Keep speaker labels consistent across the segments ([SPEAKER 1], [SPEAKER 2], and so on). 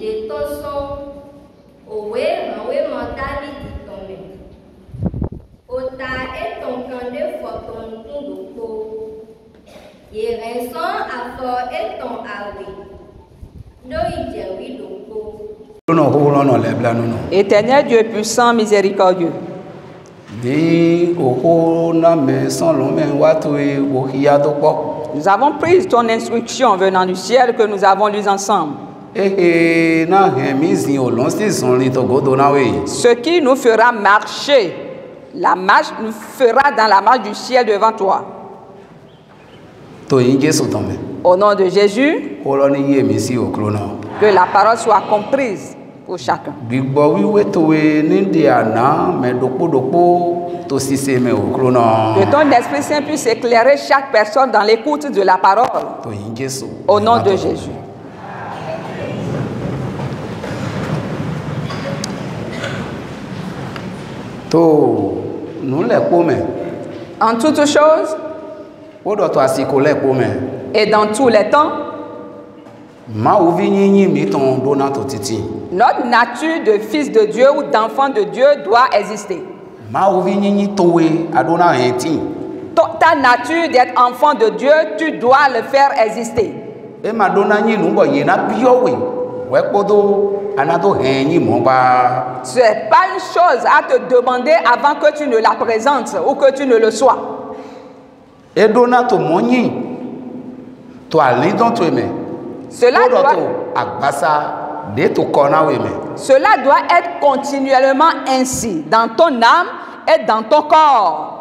[SPEAKER 1] de toso owe mawe mentali ditome ota eton kande foton tundoko yerenson afo eton awe do ijewi doko.
[SPEAKER 2] Éternel Dieu puissant, miséricordieux. Nous avons pris ton instruction venant du ciel que nous avons lues ensemble. Ce qui nous fera marcher, la marche nous fera dans la marche du ciel devant toi. Au nom de Jésus, que la parole soit comprise pour chacun. Que ton Esprit Saint puisse éclairer chaque personne dans l'écoute de la parole. Au nom de Jésus. En toutes choses et dans tous les temps, notre nature de fils de Dieu ou d'enfant de Dieu doit exister. Ta nature d'être enfant de Dieu, tu dois le faire exister. Ce n'est pas une chose à te demander avant que tu ne la présentes ou que tu ne le sois. Cela doit être continuellement ainsi dans ton âme et dans ton corps.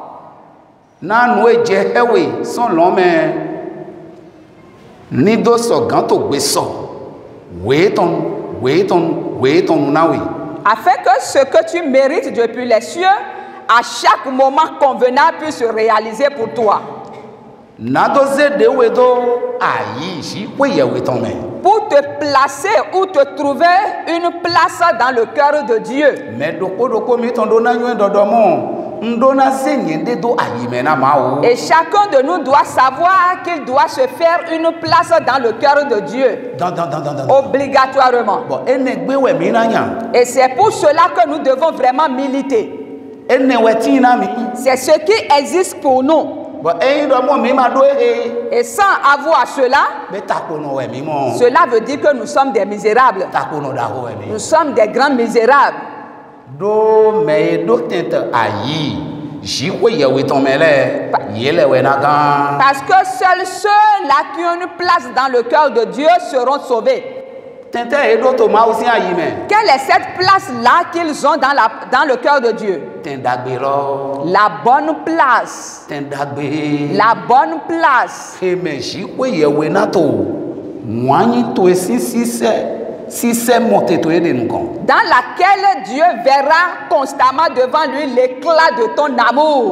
[SPEAKER 2] Afin que ce que tu mérites depuis les cieux, à chaque moment convenable, puisse se réaliser pour toi. Pour te placer ou te trouver une place dans le cœur de Dieu. Et chacun de nous doit savoir qu'il doit se faire une place dans le cœur de Dieu. Obligatoirement. Et c'est pour cela que nous devons vraiment militer. C'est ce qui existe pour nous. Et sans avoir cela, cela veut dire que nous sommes des misérables. Nous sommes des grands misérables. Parce que seuls ceux-là qui ont une place dans le cœur de Dieu seront sauvés. Quelle est cette place-là qu'ils ont dans le cœur de Dieu? La bonne place. La bonne place. Dans laquelle Dieu verra constamment devant lui l'éclat de ton amour.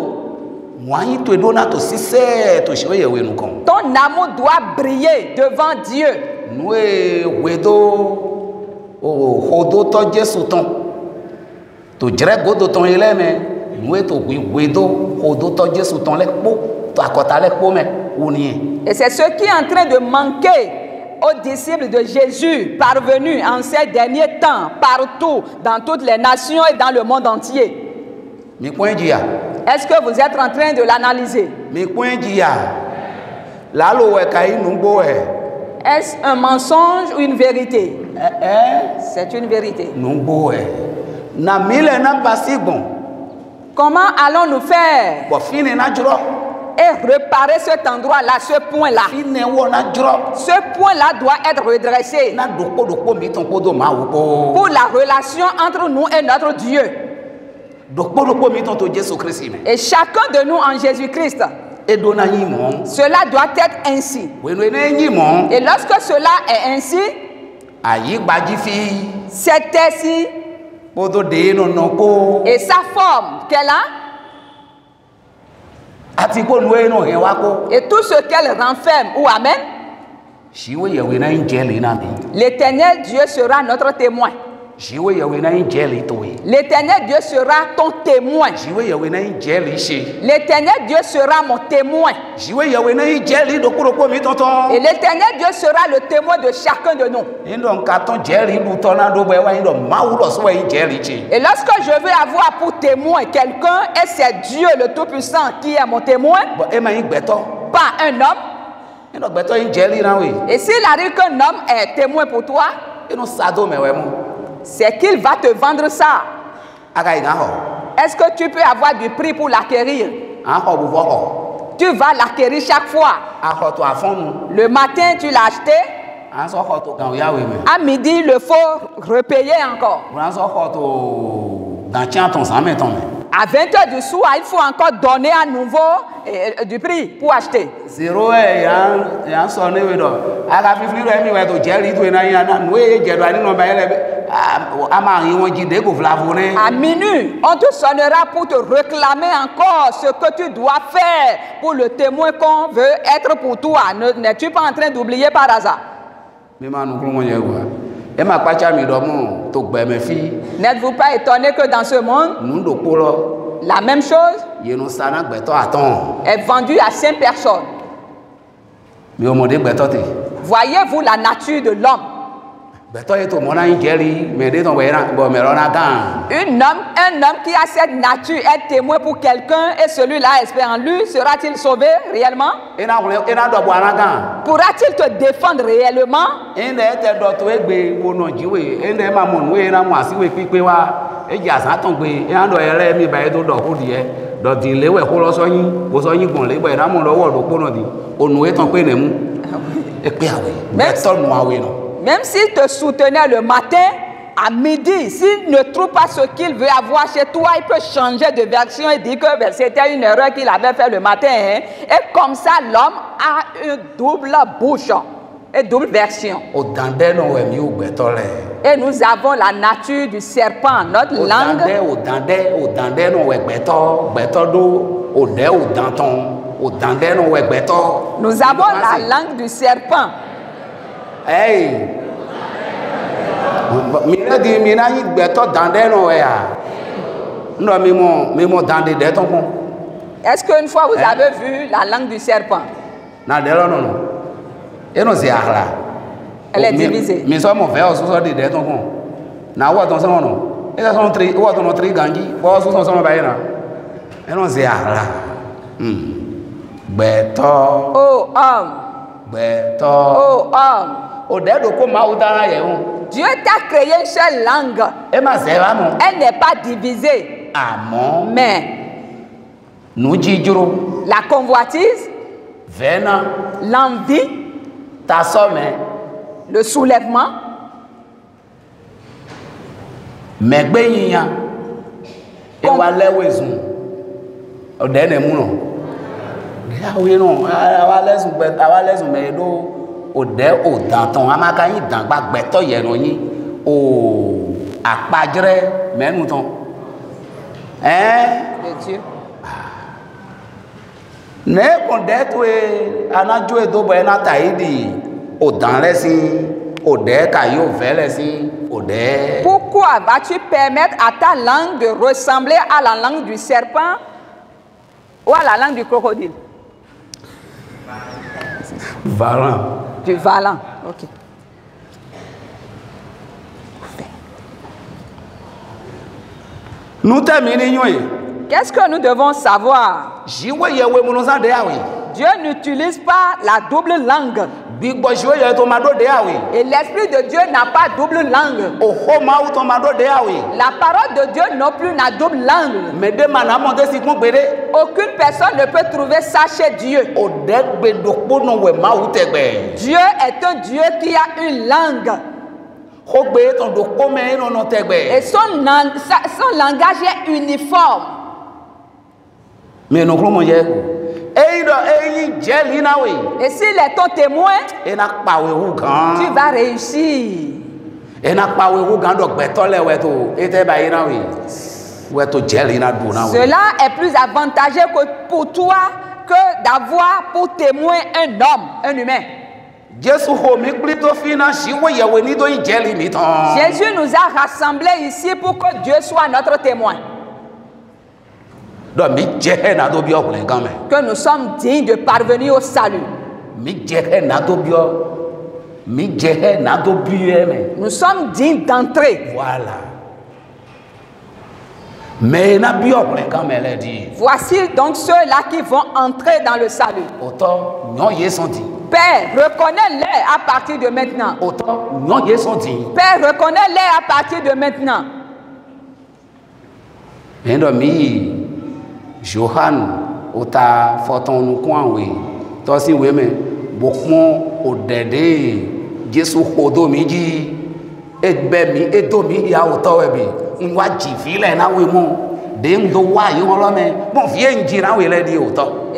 [SPEAKER 2] Ton amour doit briller devant Dieu. Et c'est ce qui est en train de manquer aux disciples de Jésus parvenus en ces derniers temps, partout, dans toutes les nations et dans le monde entier. Est-ce que vous êtes en train de l'analyser? Est-ce un mensonge ou une vérité? C'est une vérité. Comment allons-nous faire et réparer cet endroit-là, ce point-là? Ce point-là doit être redressé pour la relation entre nous et notre Dieu. Et chacun de nous en Jésus-Christ. Cela doit être ainsi. Et lorsque cela est ainsi, c'est ainsi. Et sa forme qu'elle a, et tout ce qu'elle renferme ou amène, l'Éternel Dieu sera notre témoin. L'Éternel Dieu sera ton témoin. L'Éternel Dieu sera mon témoin. Et l'Éternel Dieu sera le témoin de chacun de nous. Et lorsque je veux avoir pour témoin quelqu'un, et c'est Dieu le Tout-Puissant qui est mon témoin, pas un homme. Et s'il arrive qu'un homme est témoin pour toi, c'est qu'il va te vendre ça. Est-ce que tu peux avoir du prix pour l'acquérir? Tu vas l'acquérir chaque fois. Le matin, tu l'as acheté. À midi, il le faut repayer encore. À 20 heures du soir, il faut encore donner à nouveau du prix pour acheter. À minuit, on te sonnera pour te réclamer encore ce que tu dois faire pour le témoin qu'on veut être pour toi. N'es-tu pas en train d'oublier par hasard? N'êtes-vous pas étonné que dans ce monde, la même chose est vendue à 5 personnes? Voyez-vous la nature de l'homme? Un homme qui a cette nature est témoin pour quelqu'un et celui-là espère en lui, sera-t-il sauvé réellement? Pourra-t-il te défendre réellement? Même s'il te soutenait le matin, à midi, s'il ne trouve pas ce qu'il veut avoir chez toi, il peut changer de version et dire que c'était une erreur qu'il avait fait le matin. Hein? Et comme ça, l'homme a une double bouche, une double version. Et nous avons la nature du serpent, notre langue. Nous avons la langue du serpent.
[SPEAKER 3] Hey!
[SPEAKER 2] Est-ce qu'une fois vous avez vu la langue du serpent? Elle est divisée. Oh homme! Oh homme! Dieu t'a créé une seule langue. Elle n'est pas divisée. Mais la convoitise, l'envie, le soulèvement, Dieu. Pourquoi vas-tu permettre à ta langue de ressembler à la langue du serpent ou à la langue du crocodile?
[SPEAKER 3] Valant.
[SPEAKER 2] Du valant, ok.
[SPEAKER 3] Nous terminons.
[SPEAKER 2] Qu'est-ce que nous devons savoir? Dieu n'utilise pas la double langue. Et l'Esprit de Dieu n'a pas double langue. La parole de Dieu non plus n'a double langue. Aucune personne ne peut trouver ça chez Dieu. Dieu est un Dieu qui a une langue. Et son langage est uniforme.
[SPEAKER 3] Mais nous croyons. Et
[SPEAKER 2] s'il est ton témoin, tu vas réussir. Cela est plus avantageux pour toi que d'avoir pour témoin un homme, un humain.
[SPEAKER 3] Jésus
[SPEAKER 2] nous a rassemblés ici pour que Dieu soit notre témoin. Que nous sommes dignes de parvenir au salut. Nous sommes dignes d'entrer.
[SPEAKER 3] Voilà.
[SPEAKER 2] Voici donc ceux-là qui vont entrer dans le salut. Père, reconnais-les à partir de maintenant. Père, reconnais-les à partir de maintenant.
[SPEAKER 3] Johan, ota foton nous coin oui. Toi si oui mais beaucoup au dédé Jésus hodomiji et bemi et domi ya otowebi. On va jifiler na oui mon. Et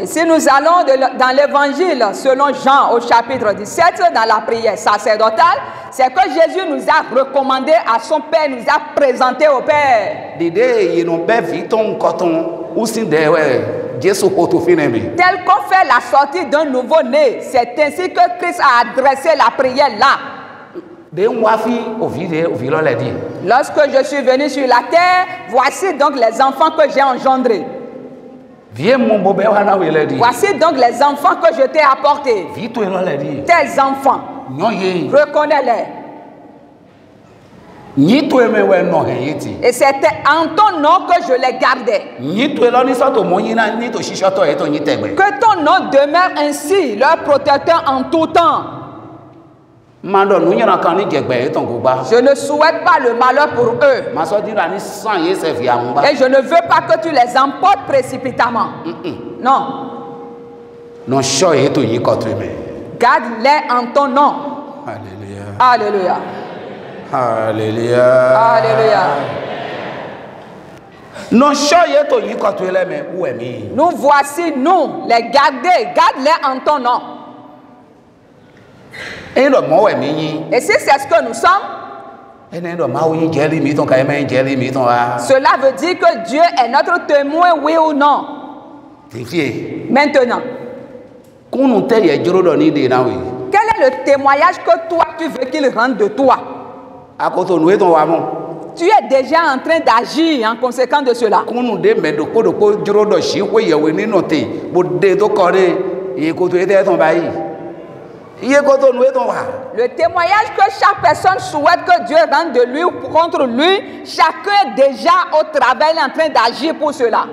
[SPEAKER 2] si nous allons dans l'évangile selon Jean au chapitre 17, dans la prière sacerdotale, c'est que Jésus nous a recommandé à son Père, nous a présenté au Père. Tel qu'on fait la sortie d'un nouveau-né, c'est ainsi que Christ a adressé la prière là. Lorsque je suis venu sur la terre, voici donc les enfants que j'ai engendrés. Voici donc les enfants que je t'ai apportés. Tes enfants, reconnais-les. Et c'était en ton nom que je les gardais. Que ton nom demeure ainsi, leur protecteur en tout temps. Je ne souhaite pas le malheur pour eux. Et je ne veux pas que tu les emportes précipitamment. Non. Garde-les en ton nom. Alléluia.
[SPEAKER 3] Alléluia.
[SPEAKER 2] Alléluia. Nous voici, nous, les garder. Garde-les en ton nom. Et si c'est ce que nous sommes, cela veut dire que Dieu est notre témoin, oui ou non. Maintenant, quel est le témoignage que toi tu veux qu'il rende de toi? Tu es déjà en train d'agir en conséquence de cela. Le témoignage que chaque personne souhaite que Dieu rende de lui ou contre lui, chacun est déjà au travail en train d'agir pour cela.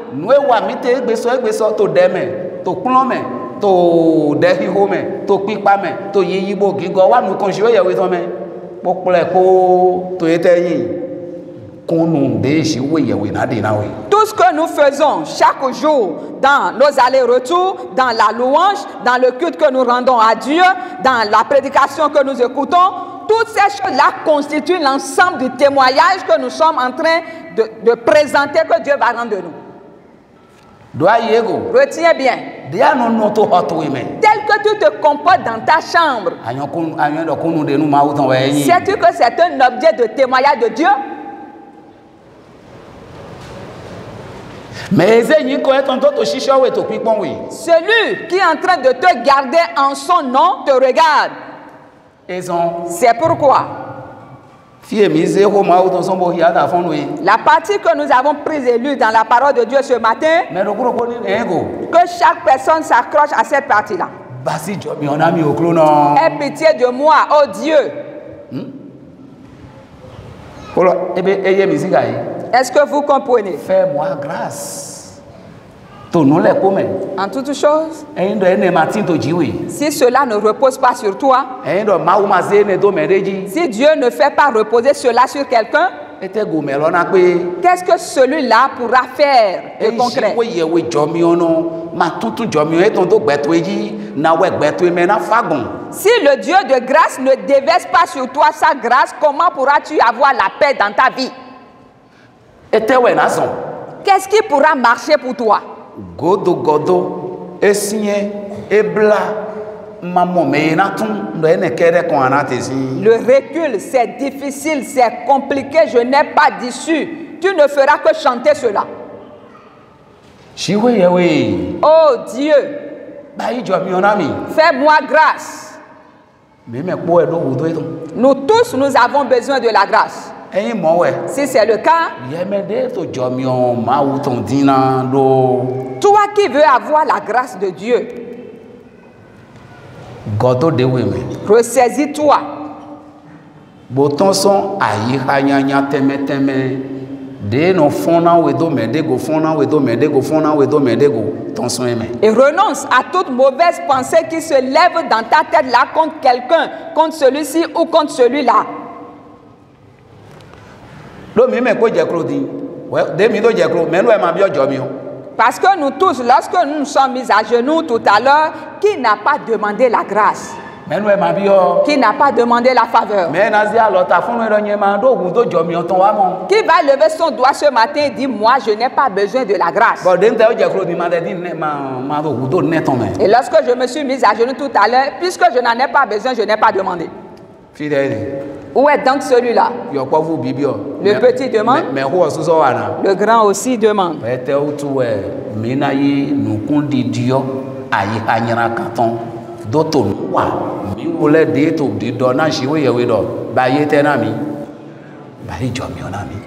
[SPEAKER 2] Tout ce que nous faisons chaque jour dans nos allers-retours, dans la louange, dans le culte que nous rendons à Dieu, dans la prédication que nous écoutons, toutes ces choses-là constituent l'ensemble du témoignage que nous sommes en train de présenter que Dieu va rendre de nous. Retiens bien. Tel que tu te comportes dans ta chambre, sais-tu que c'est un objet de témoignage de Dieu?
[SPEAKER 3] Celui
[SPEAKER 2] qui est en train de te garder en son nom te regarde. C'est pourquoi la partie que nous avons prise et lue dans la parole de Dieu ce matin, que chaque personne s'accroche à cette partie-là. Aie pitié de moi, oh Dieu. Est-ce que vous comprenez?
[SPEAKER 3] Fais-moi grâce.
[SPEAKER 2] En toutes choses, si cela ne repose pas sur toi, si Dieu ne fait pas reposer cela sur quelqu'un, qu'est-ce que celui-là pourra faire de concret? Si le Dieu de grâce ne déverse pas sur toi sa grâce, comment pourras-tu avoir la paix dans ta vie? Qu'est-ce qui pourra marcher pour toi? Le recul, c'est difficile, c'est compliqué, je n'ai pas d'issue. Tu ne feras que chanter cela. Oh Dieu, fais-moi grâce. Nous tous, nous avons besoin de la grâce. Si c'est le cas, toi qui veux avoir la grâce de Dieu, ressaisis-toi. Et renonce à toute mauvaise pensée qui se lève dans ta tête là contre quelqu'un, contre celui-ci ou contre celui-là. Parce que nous tous, lorsque nous nous sommes mis à genoux tout à l'heure, qui n'a pas demandé la grâce? Qui n'a pas demandé la faveur? Qui va lever son doigt ce matin et dire, moi je n'ai pas besoin de la grâce? Et lorsque je me suis mis à genoux tout à l'heure, puisque je n'en ai pas besoin, je n'ai pas demandé. Où est donc celui-là? Le petit demande, le grand aussi demande.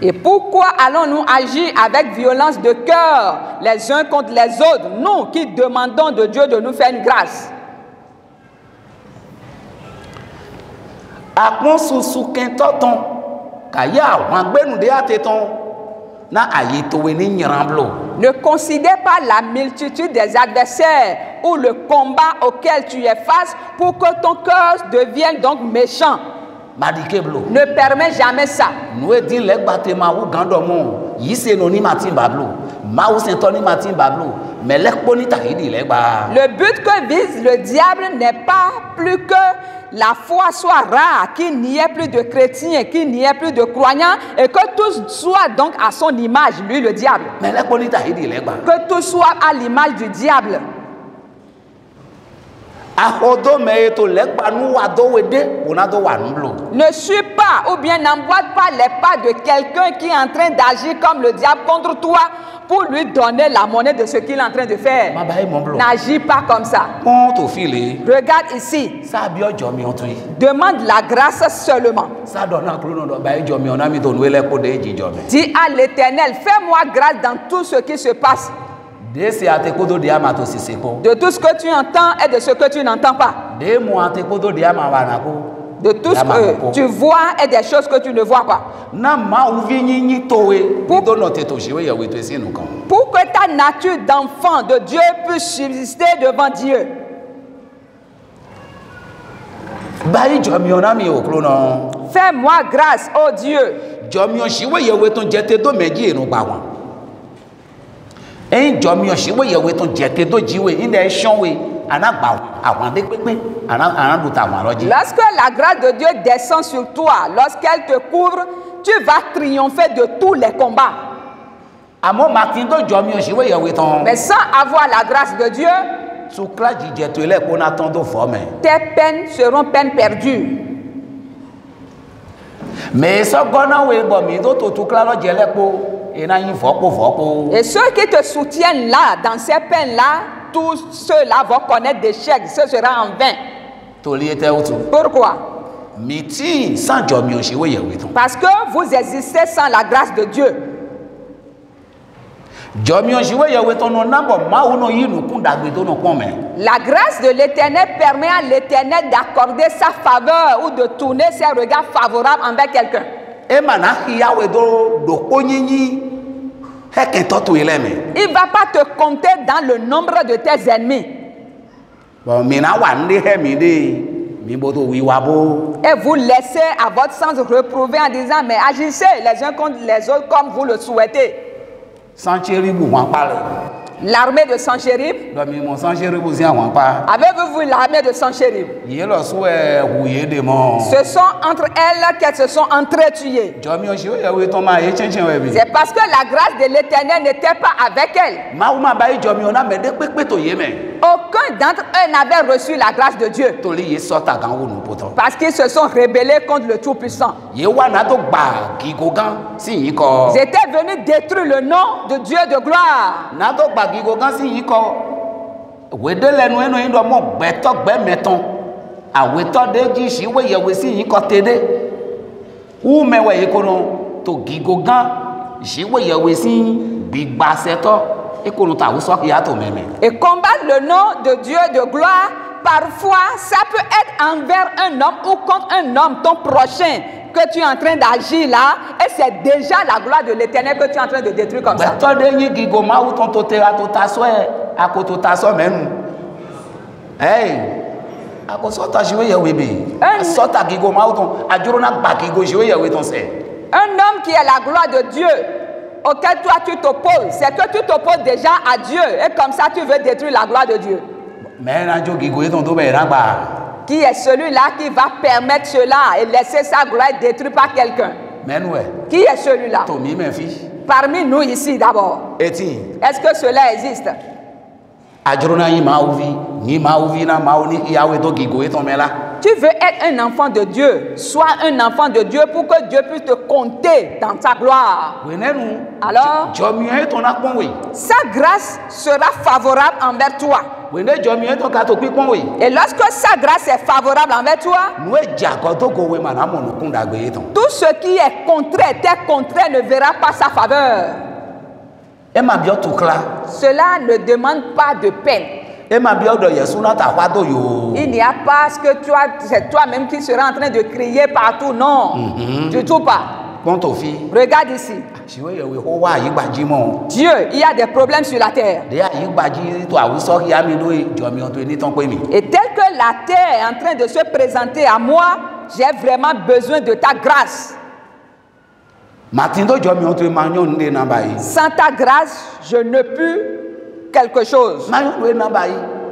[SPEAKER 2] Et pourquoi allons-nous agir avec violence de cœur les uns contre les autres, nous qui demandons de Dieu de nous faire une grâce? Ne considère pas la multitude des adversaires ou le combat auquel tu es face pour que ton cœur devienne donc méchant. Ne permets jamais ça. Le but que vise le diable n'est pas plus que la foi soit rare, qu'il n'y ait plus de chrétiens, qu'il n'y ait plus de croyants et que tous soient donc à son image, lui le diable. Que tout soit à l'image du diable. Ne suis pas ou bien n'emboîte pas les pas de quelqu'un qui est en train d'agir comme le diable contre toi pour lui donner la monnaie de ce qu'il est en train de faire. N'agis pas comme ça. Regarde ici. Demande la grâce seulement. Dis à l'Éternel, fais-moi grâce dans tout ce qui se passe. De tout ce que tu entends et de ce que tu n'entends pas. De tout ce que tu vois et des choses que tu ne vois pas. Pour que ta nature d'enfant de Dieu puisse subsister devant Dieu. Fais-moi grâce, oh Dieu. Lorsque la grâce de Dieu descend sur toi, lorsqu'elle te couvre, tu vas triompher de tous les combats. Mais sans avoir la grâce de Dieu, tes peines seront peines perdues. Et ceux qui te soutiennent là, dans ces peines-là, tous ceux-là vont connaître des chèques, ce sera en vain. Pourquoi? Parce que vous existez sans la grâce de Dieu. La grâce de l'Éternel permet à l'Éternel d'accorder sa faveur ou de tourner ses regards favorables envers quelqu'un. Il ne va pas te compter dans le nombre de tes ennemis. Et vous laissez à votre sens reprouver en disant, mais agissez les uns contre les autres comme vous le souhaitez. L'armée de Sanchérib. Avez-vous vu l'armée de Sanchérib? Ce sont entre elles qu'elles se sont entretuées. C'est parce que la grâce de l'Éternel n'était pas avec elles. Aucun d'entre eux n'avait reçu la grâce de Dieu. Parce qu'ils se sont rebellés contre le Tout-Puissant. Ils étaient venus détruire le nom de Dieu de gloire.
[SPEAKER 3] Aweto deji shiwe yewesi yin kotede. U mewe ekono to gigogan shiwe yewesi gbigba seto ekono ta uso ya to meme.
[SPEAKER 2] Et combattre le nom de Dieu de gloire, parfois ça peut être envers un homme ou contre un homme, ton prochain, que tu es en train d'agir là, et c'est déjà la gloire de l'Éternel que tu es en train de détruire comme ça.
[SPEAKER 3] Beto de yin gigoma u ton totera to taso akoto taso menu. Hey, akosota jiwe yewe be. Sota gigoma u ton ajurona gba gigo jiwe yewe ton se.
[SPEAKER 2] Un homme qui est la gloire de Dieu, auquel toi tu t'opposes, c'est que tu t'opposes déjà à Dieu, et comme ça tu veux détruire la gloire de Dieu. Qui est celui-là qui va permettre cela et laisser sa gloire être détruite par quelqu'un? Qui est celui-là? Parmi nous ici d'abord. Est-ce que cela existe? Tu veux être un enfant de Dieu, sois un enfant de Dieu pour que Dieu puisse te compter dans sa gloire. Alors, sa grâce sera favorable envers toi. Et lorsque sa grâce est favorable envers toi, tout ce qui est contraire, tes contraires ne verra pas sa faveur. Cela ne demande pas de peine. Il n'y a pas ce que c'est toi-même qui seras en train de crier partout. Non, du tout pas. Regarde ici. Dieu, il y a des problèmes sur la terre. Et tel que la terre est en train de se présenter à moi, j'ai vraiment besoin de ta grâce. Sans ta grâce, je ne peux quelque chose.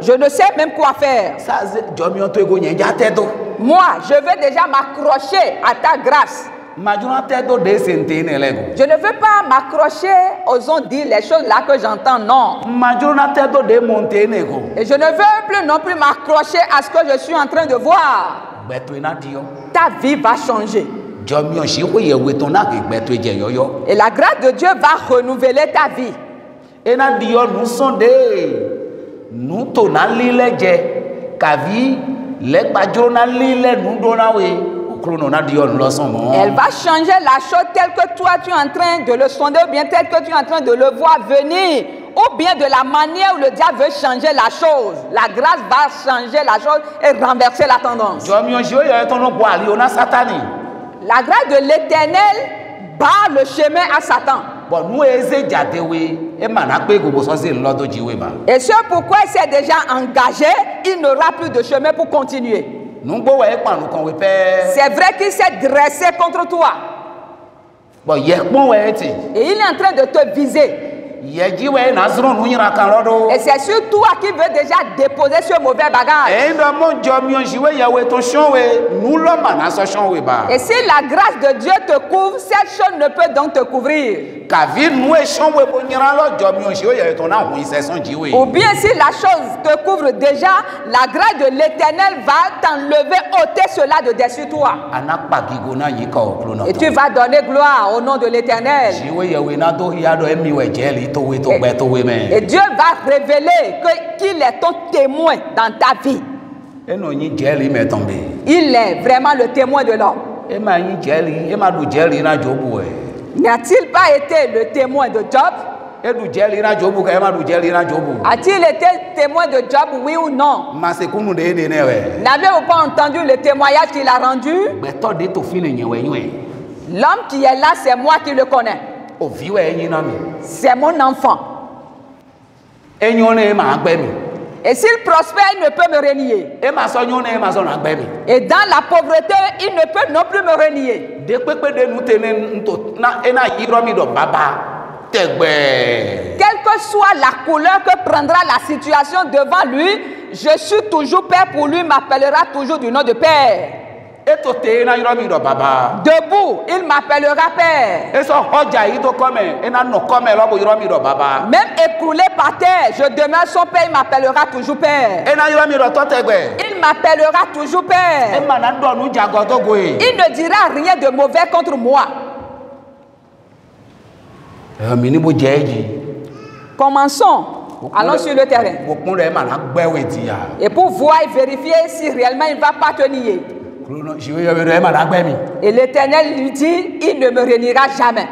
[SPEAKER 2] Je ne sais même quoi faire. Moi, je veux déjà m'accrocher à ta grâce. Je ne veux pas m'accrocher aux ondes, dire les choses là que j'entends, non. Et je ne veux plus non plus m'accrocher à ce que je suis en train de voir. Ta vie va changer. Et la grâce de Dieu va renouveler ta vie. Elle va changer la chose telle que toi tu es en train de le sonder, ou bien telle que tu es en train de le voir venir, ou bien de la manière où le diable veut changer la chose. La grâce va changer la chose et renverser la tendance. La grâce de l'Éternel barre le chemin à Satan. Et c'est pourquoi il s'est déjà engagé, il n'aura plus de chemin pour continuer. C'est vrai qu'il s'est dressé contre toi. Et il est en train de te viser. Et c'est sur toi qui veut déjà déposer ce mauvais bagage. Et si la grâce de Dieu te couvre, cette chose ne peut donc te couvrir. Ou bien si la chose te couvre déjà, la grâce de l'Éternel va t'enlever, ôter cela de dessus toi. Et tu vas donner gloire au nom de l'Éternel. Et Dieu va révéler qu'il est ton témoin dans ta vie. Il est vraiment le témoin de l'homme. N'a-t-il pas été le témoin de Job? A-t-il été témoin de Job, oui ou non? N'avez-vous pas entendu le témoignage qu'il a rendu? L'homme qui est là, c'est moi qui le connais. C'est mon enfant. Et s'il prospère, il ne peut me renier. Et dans la pauvreté, il ne peut non plus me renier. Quelle que soit la couleur que prendra la situation devant lui, je suis toujours père pour lui, m'appellera toujours du nom de père. Debout, il m'appellera père. Même écroulé par terre, je demeure son père, il m'appellera toujours père. Il m'appellera toujours père. Il ne dira rien de mauvais contre moi. Commençons Allons sur le terrain. Et pour voir et vérifier si réellement il va pas te nier. Et l'Éternel lui dit, il ne me reniera jamais.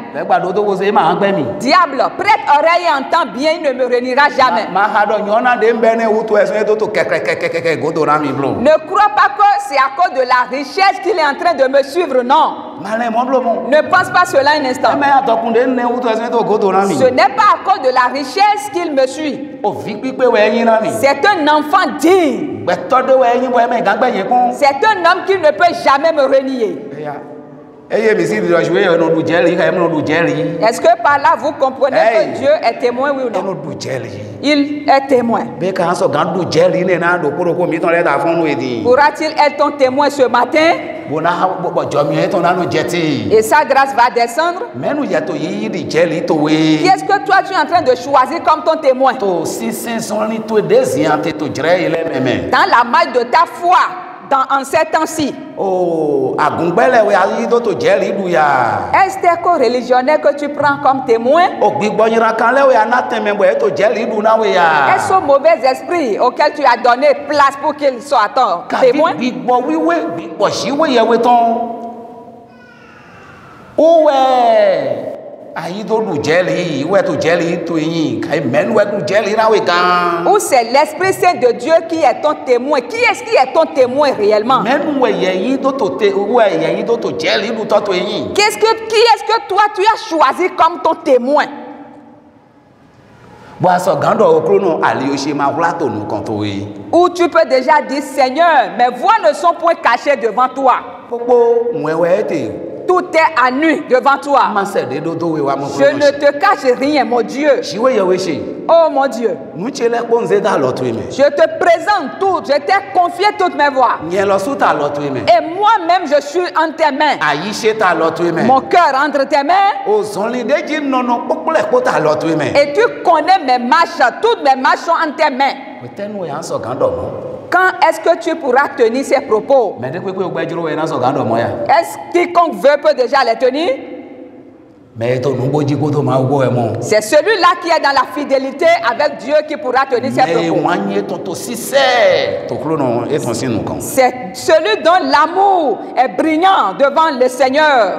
[SPEAKER 2] Diable, prête oreille et entends bien, il ne me reniera jamais. Ne crois pas que c'est à cause de la richesse qu'il est en train de me suivre, non. Ne pense pas cela un instant. Ce n'est pas à cause de la richesse qu'il me suit. C'est un enfant digne. C'est un homme qui ne peut jamais me renier. Est-ce que par là vous comprenez que Dieu est témoin, oui ou non? Il est témoin. Pourra-t-il être ton témoin ce matin? Et sa grâce va descendre. Qu'est-ce que toi tu es en train de choisir comme ton témoin? Dans la marche de ta foi. En ces temps-ci. Est-ce tes co-religionnaires que tu prends comme témoin? Est-ce au mauvais esprit auquel tu as donné place pour qu'il soit ton témoin? Ou c'est l'Esprit Saint de Dieu qui est ton témoin? Qui est-ce qui est ton témoin réellement? Qui est-ce que toi tu as choisi comme ton témoin? Ou tu peux déjà dire, Seigneur, mes voix ne sont point cachées devant toi. Tout est à nu devant toi. Je ne te cache rien, mon Dieu. Oh mon Dieu. Je te présente tout. Je t'ai confié toutes mes voies. Et moi-même, je suis en tes mains. Mon cœur entre tes mains. Et tu connais mes marches. Toutes mes marches sont en tes mains. Quand est-ce que tu pourras tenir ces propos? Est-ce quiconque veut peut déjà les tenir? C'est celui-là qui est dans la fidélité avec Dieu qui pourra tenir ses propos. C'est celui dont l'amour est brillant devant le Seigneur.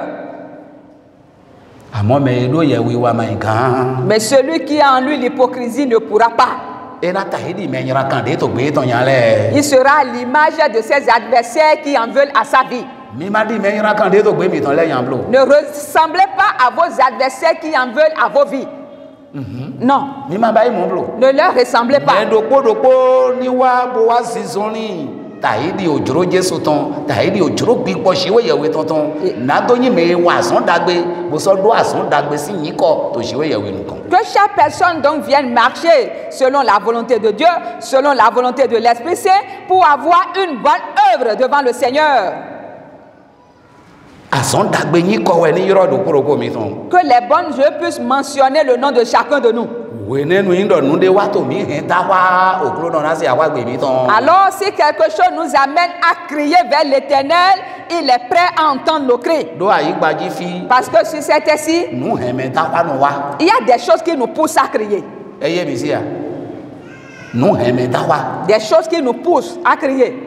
[SPEAKER 2] Mais celui qui a en lui l'hypocrisie ne pourra pas. Il sera à l'image de ses adversaires qui en veulent à sa vie. Ne ressemblez pas à vos adversaires qui en veulent à vos vies. Non. Ne leur ressemblez pas.
[SPEAKER 3] Tahidi ojoro Jesu ton, tahidi ojoro gbigbo shiwe yewe tonton. Nadonyi me wa son dagbe, bo so do ason dagbe si yiko to shiwe yewe nukan.
[SPEAKER 2] Que chaque personne donc vienne marcher selon la volonté de Dieu, selon la volonté de l'Esprit Saint, pour avoir une bonne œuvre devant le Seigneur. Que les bonnes yeux puissent mentionner le nom de chacun de nous. Alors, si quelque chose nous amène à crier vers l'Éternel, il est prêt à entendre nos cris. Parce que sur cette terre-ci, il y a des choses qui nous poussent à crier. Des choses qui nous poussent à crier.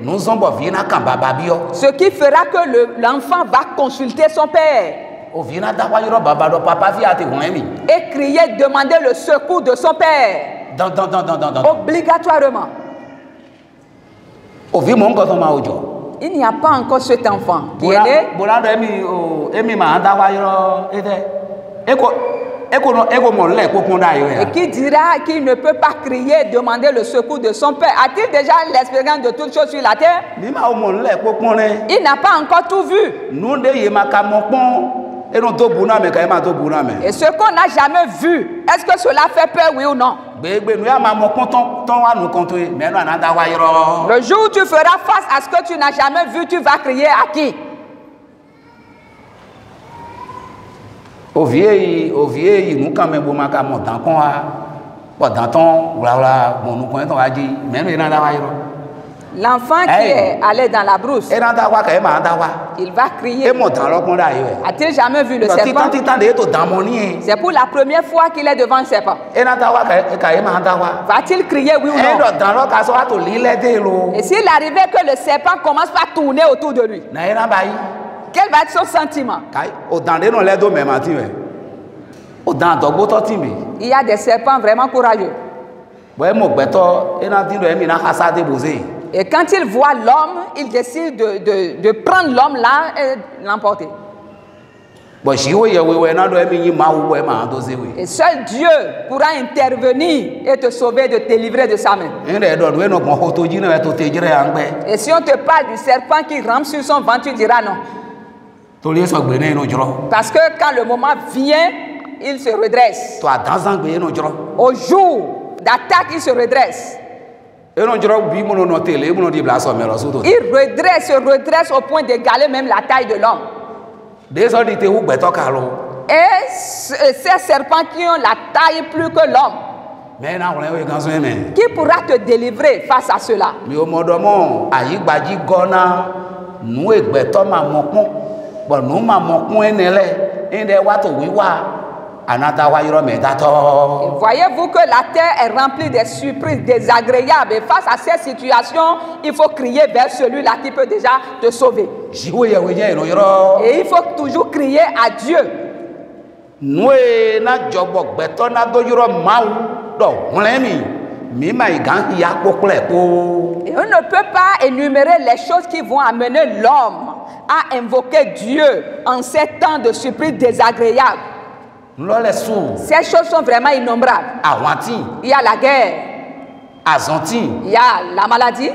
[SPEAKER 2] Ce qui fera que l'enfant va consulter son père. Et crier, demander le secours de son père. Obligatoirement. Il n'y a pas encore cet enfant qui est né. Et qui dira qu'il ne peut pas crier, demander le secours de son père. A-t-il déjà l'expérience de toutes choses sur la terre? Il n'a pas encore tout vu. Et ce qu'on n'a jamais vu, est-ce que cela fait peur, oui ou non? Le jour où tu feras face à ce que tu n'as jamais vu, tu vas crier à qui? L'enfant qui est allé dans la brousse,
[SPEAKER 3] e na ta wa ka e ma ta wa
[SPEAKER 2] il va crier.
[SPEAKER 3] e mo tan lokun da yo
[SPEAKER 2] A-t-il jamais vu le
[SPEAKER 3] e
[SPEAKER 2] serpent?
[SPEAKER 3] titan de to dan mo ni
[SPEAKER 2] C'est pour la première fois qu'il est devant le serpent.
[SPEAKER 3] e na ta wa ka e ma ta wa
[SPEAKER 2] Va-t-il crier oui ou
[SPEAKER 3] e
[SPEAKER 2] non?
[SPEAKER 3] do dan lo ka so wa to li le de lo
[SPEAKER 2] Et s'il arrivait que le serpent commence par tourner autour de lui,
[SPEAKER 3] na e na ba yi
[SPEAKER 2] quel va être son sentiment?
[SPEAKER 3] kai o dan de no le do me ma ti we o dan dogbo to ti mi
[SPEAKER 2] Il y a des serpents vraiment courageux.
[SPEAKER 3] bo e mo gbeto e na ti do e mi na hasa de boze
[SPEAKER 2] Et quand il voit l'homme, il décide de prendre l'homme là et l'emporter.
[SPEAKER 3] bo si wo ye we na do e mi yi ma wo e ma do ze we
[SPEAKER 2] Et seul Dieu pourra intervenir et te sauver, de te délivrer de sa main.
[SPEAKER 3] e de do do e no gbon ho to ji na to te jire an gbe
[SPEAKER 2] Et si on te parle du serpent qui rampe sur son ventre, tu diras non.
[SPEAKER 3] to le so gbe ne no jro
[SPEAKER 2] Parce que quand le moment vient, il se redresse.
[SPEAKER 3] to adan gbe no jro
[SPEAKER 2] Au jour d'attaque, il se redresse.
[SPEAKER 3] e no jro bi mo no tele mo no di bla so me lo so to
[SPEAKER 2] Il se redresse au point d'égaler même la taille de l'homme.
[SPEAKER 3] de so di te wu gbeto ka lo
[SPEAKER 2] Et ces serpents qui ont la taille plus que l'homme,
[SPEAKER 3] me na won we gan so me
[SPEAKER 2] qui pourra te délivrer face à cela?
[SPEAKER 3] mi o mo do mo ayi gbaji gona nu egbeto ma mo pon bo nu ma mo pon enele inde wa to wiwa anata wa yoro me dato
[SPEAKER 2] Voyez-vous que la terre est remplie des surprises désagréables. Et face à ces situations, il faut crier vers celui-là qui peut déjà te sauver.
[SPEAKER 3] jiwo ye we je no yoro
[SPEAKER 2] Et il faut toujours crier à Dieu.
[SPEAKER 3] nu e na jobo gbeto na do yoro mawu do wle mi ma igan ya pokle ko
[SPEAKER 2] Et on ne peut pas énumérer les choses qui vont amener l'homme à invoquer Dieu en ces temps de surprises désagréables.
[SPEAKER 3] lo le su
[SPEAKER 2] Ces choses sont vraiment innombrables.
[SPEAKER 3] awanti
[SPEAKER 2] Il y a la guerre,
[SPEAKER 3] azonti
[SPEAKER 2] il y a la maladie,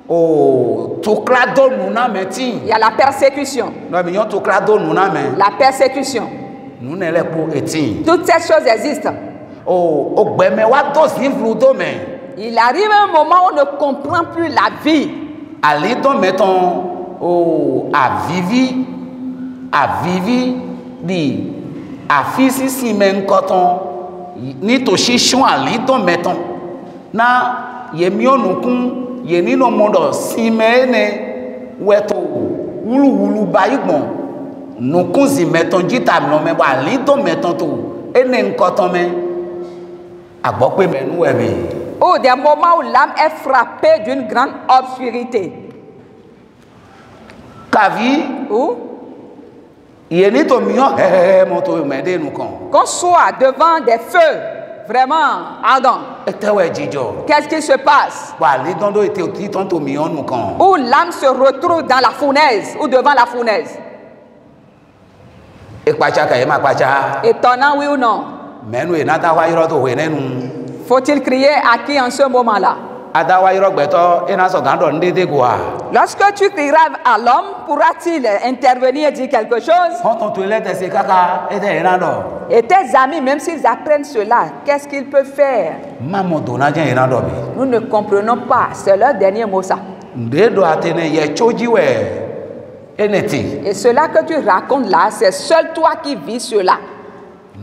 [SPEAKER 3] o tuklado nuna meti
[SPEAKER 2] il y a la persécution.
[SPEAKER 3] no mi yon tuklado nuna me
[SPEAKER 2] La persécution.
[SPEAKER 3] nuna le po eti
[SPEAKER 2] Toutes ces choses existent.
[SPEAKER 3] o gbeme wa to si fludo me
[SPEAKER 2] Il arrive un moment où on ne comprend plus la vie.
[SPEAKER 3] ali do meton o avivi di afisi si me nkoton ni to shishun ali do meton na ye mi onukun ye nino modo si me ne weto wulu ba igbon nukun zi meton jita no me ba ali do meton to ene nkoton me agbo pe menu ebe
[SPEAKER 2] Ou des moments où l'âme est frappée d'une grande obscurité.
[SPEAKER 3] kavi
[SPEAKER 2] Ou
[SPEAKER 3] ye ni to mi yo moto me de nu kan
[SPEAKER 2] qu'on soit devant des feux vraiment ardents.
[SPEAKER 3] etewe jijo
[SPEAKER 2] Qu'est-ce qui se passe?
[SPEAKER 3] wa li don do ete ti ton to mi yo nu kan
[SPEAKER 2] Où l'âme se retrouve dans la fournaise ou devant la fournaise.
[SPEAKER 3] e pacha ka e ma pacha
[SPEAKER 2] Étonnant, oui ou non?
[SPEAKER 3] menu e nata wa yoro to we nenu
[SPEAKER 2] Faut-il crier à qui en ce moment-là?
[SPEAKER 3] ada wa yoro gbeto e na so gan do ndede goa
[SPEAKER 2] Lorsque tu crieras à l'homme, pourra-t-il intervenir et dire quelque chose?
[SPEAKER 3] on ton to le te se kaka e te ina do
[SPEAKER 2] Et tes amis, même s'ils apprennent cela, qu'est-ce qu'ils peuvent faire?
[SPEAKER 3] mamo do na je ina do bi
[SPEAKER 2] Nous ne comprenons pas. C'est leur dernier mot, ça.
[SPEAKER 3] nde do atene ye choji we eneti
[SPEAKER 2] Et cela que tu racontes là, c'est seul toi qui vis cela.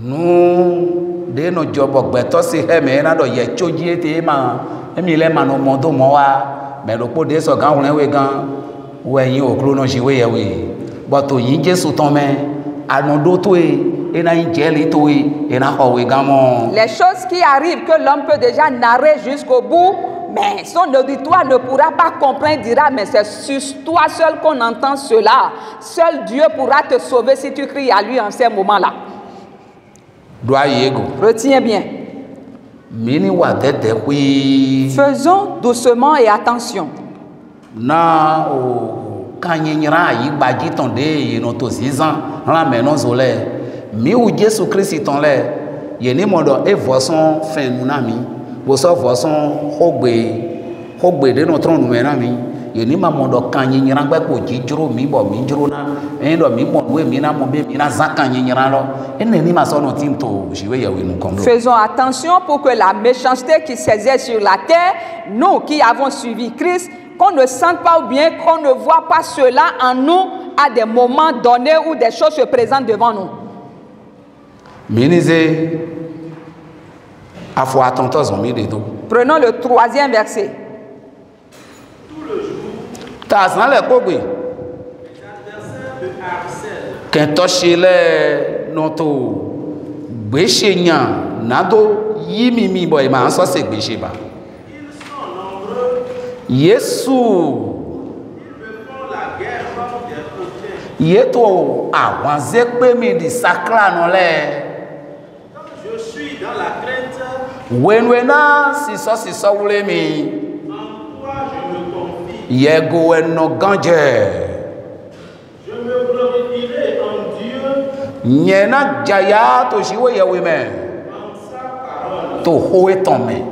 [SPEAKER 3] nu de no jobo gbeto si he me na do ye choji ete ma emi le ma no modo mo wa me lo po de so gan won we gan we yin okro no ji we ye we but to yin Jesu ton me anodo to e na yin je li to e na ho we gan mo
[SPEAKER 2] Les choses qui arrivent que l'homme peut déjà narrer jusqu'au bout, mais son auditoire ne pourra pas comprendre, il dira, mais c'est sur toi seul qu'on entend cela. Seul Dieu pourra te sauver si tu cries à lui en ces moments-là.
[SPEAKER 3] do ayego
[SPEAKER 2] Retiens bien.
[SPEAKER 3] mini wa tete hui
[SPEAKER 2] Faisons doucement et attention.
[SPEAKER 3] na o kanyinyira yi gbaji ton de ye no to sizan la me no zo le mi u Jesu Christ ton le ye ni modo e voson fin nu na mi bo so voson hogbe de no tron nu me na mi ye ni ma modo kanyinyira gbe ko jijuro mi bo mi juro na en do mi mo we mi na mo be mi na za kanyinyira lo ene ni ma so no tim to jiwe ye we nu kon do
[SPEAKER 2] Faisons attention pour que la méchanceté qui s'exerce sur la terre, nous qui avons suivi Christ, qu'on ne sente pas ou bien qu'on ne voit pas cela en nous à des moments donnés où des choses se présentent devant nous.
[SPEAKER 3] minize afo atonto zo mi de do
[SPEAKER 2] Prenons le 3e verset.
[SPEAKER 3] Tazan le kogbe. Kento shele noto gbese yan nado yimi mi boy ma so se gbese ba. Yesu Yeto àwọn zépe mi di sacra non le.
[SPEAKER 4] Je suis dans la crainte.
[SPEAKER 3] Wenwena siso wule mi.
[SPEAKER 4] En toi je me confie.
[SPEAKER 3] Yego eno ganje.
[SPEAKER 4] Je me glorifierai en Dieu.
[SPEAKER 3] Nyena jaya to shiwe yewe me.
[SPEAKER 4] En sa parole.
[SPEAKER 3] To hoe tome.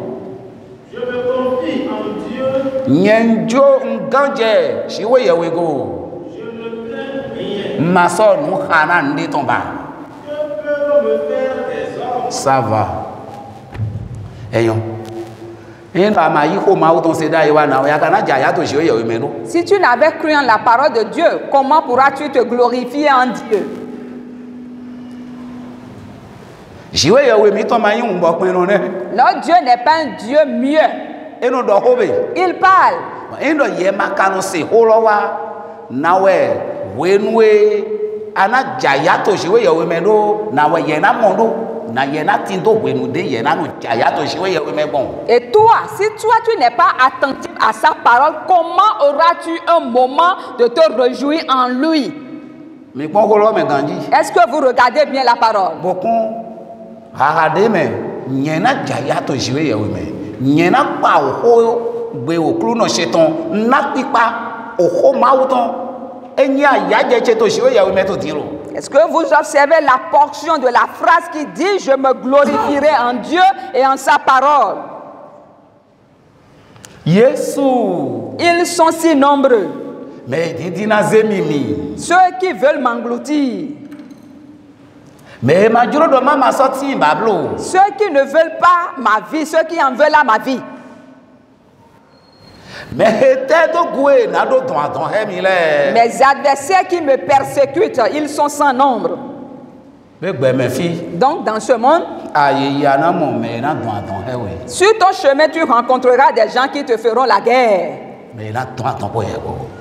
[SPEAKER 4] Je me confie en Dieu.
[SPEAKER 3] Nyenjo nganje shiwe yewe go.
[SPEAKER 4] Je ne crains rien.
[SPEAKER 3] Maso nu hana ndi tomba.
[SPEAKER 4] Que peuvent me faire des hommes?
[SPEAKER 3] Ça va. Eyon.
[SPEAKER 2] Si tu n'avais cru en la parole de Dieu, comment pourras-tu te glorifier en Dieu? Notre Dieu n'est pas un Dieu mieux. Il parle. Et toi, si toi tu n'es pas attentif à sa parole, comment auras-tu un moment de te réjouir en lui? Est-ce que vous regardez bien la parole? Est-ce que vous observez la portion de la phrase qui dit « Je me glorifierai en Dieu et en sa parole ». Ils sont si nombreux. Ceux qui veulent m'engloutir. Ceux qui ne veulent pas ma vie, ceux qui en veulent à ma vie. Mes adversaires qui me persécutent, ils sont sans nombre. Donc dans ce monde, sur ton chemin, tu rencontreras des gens qui te feront la guerre.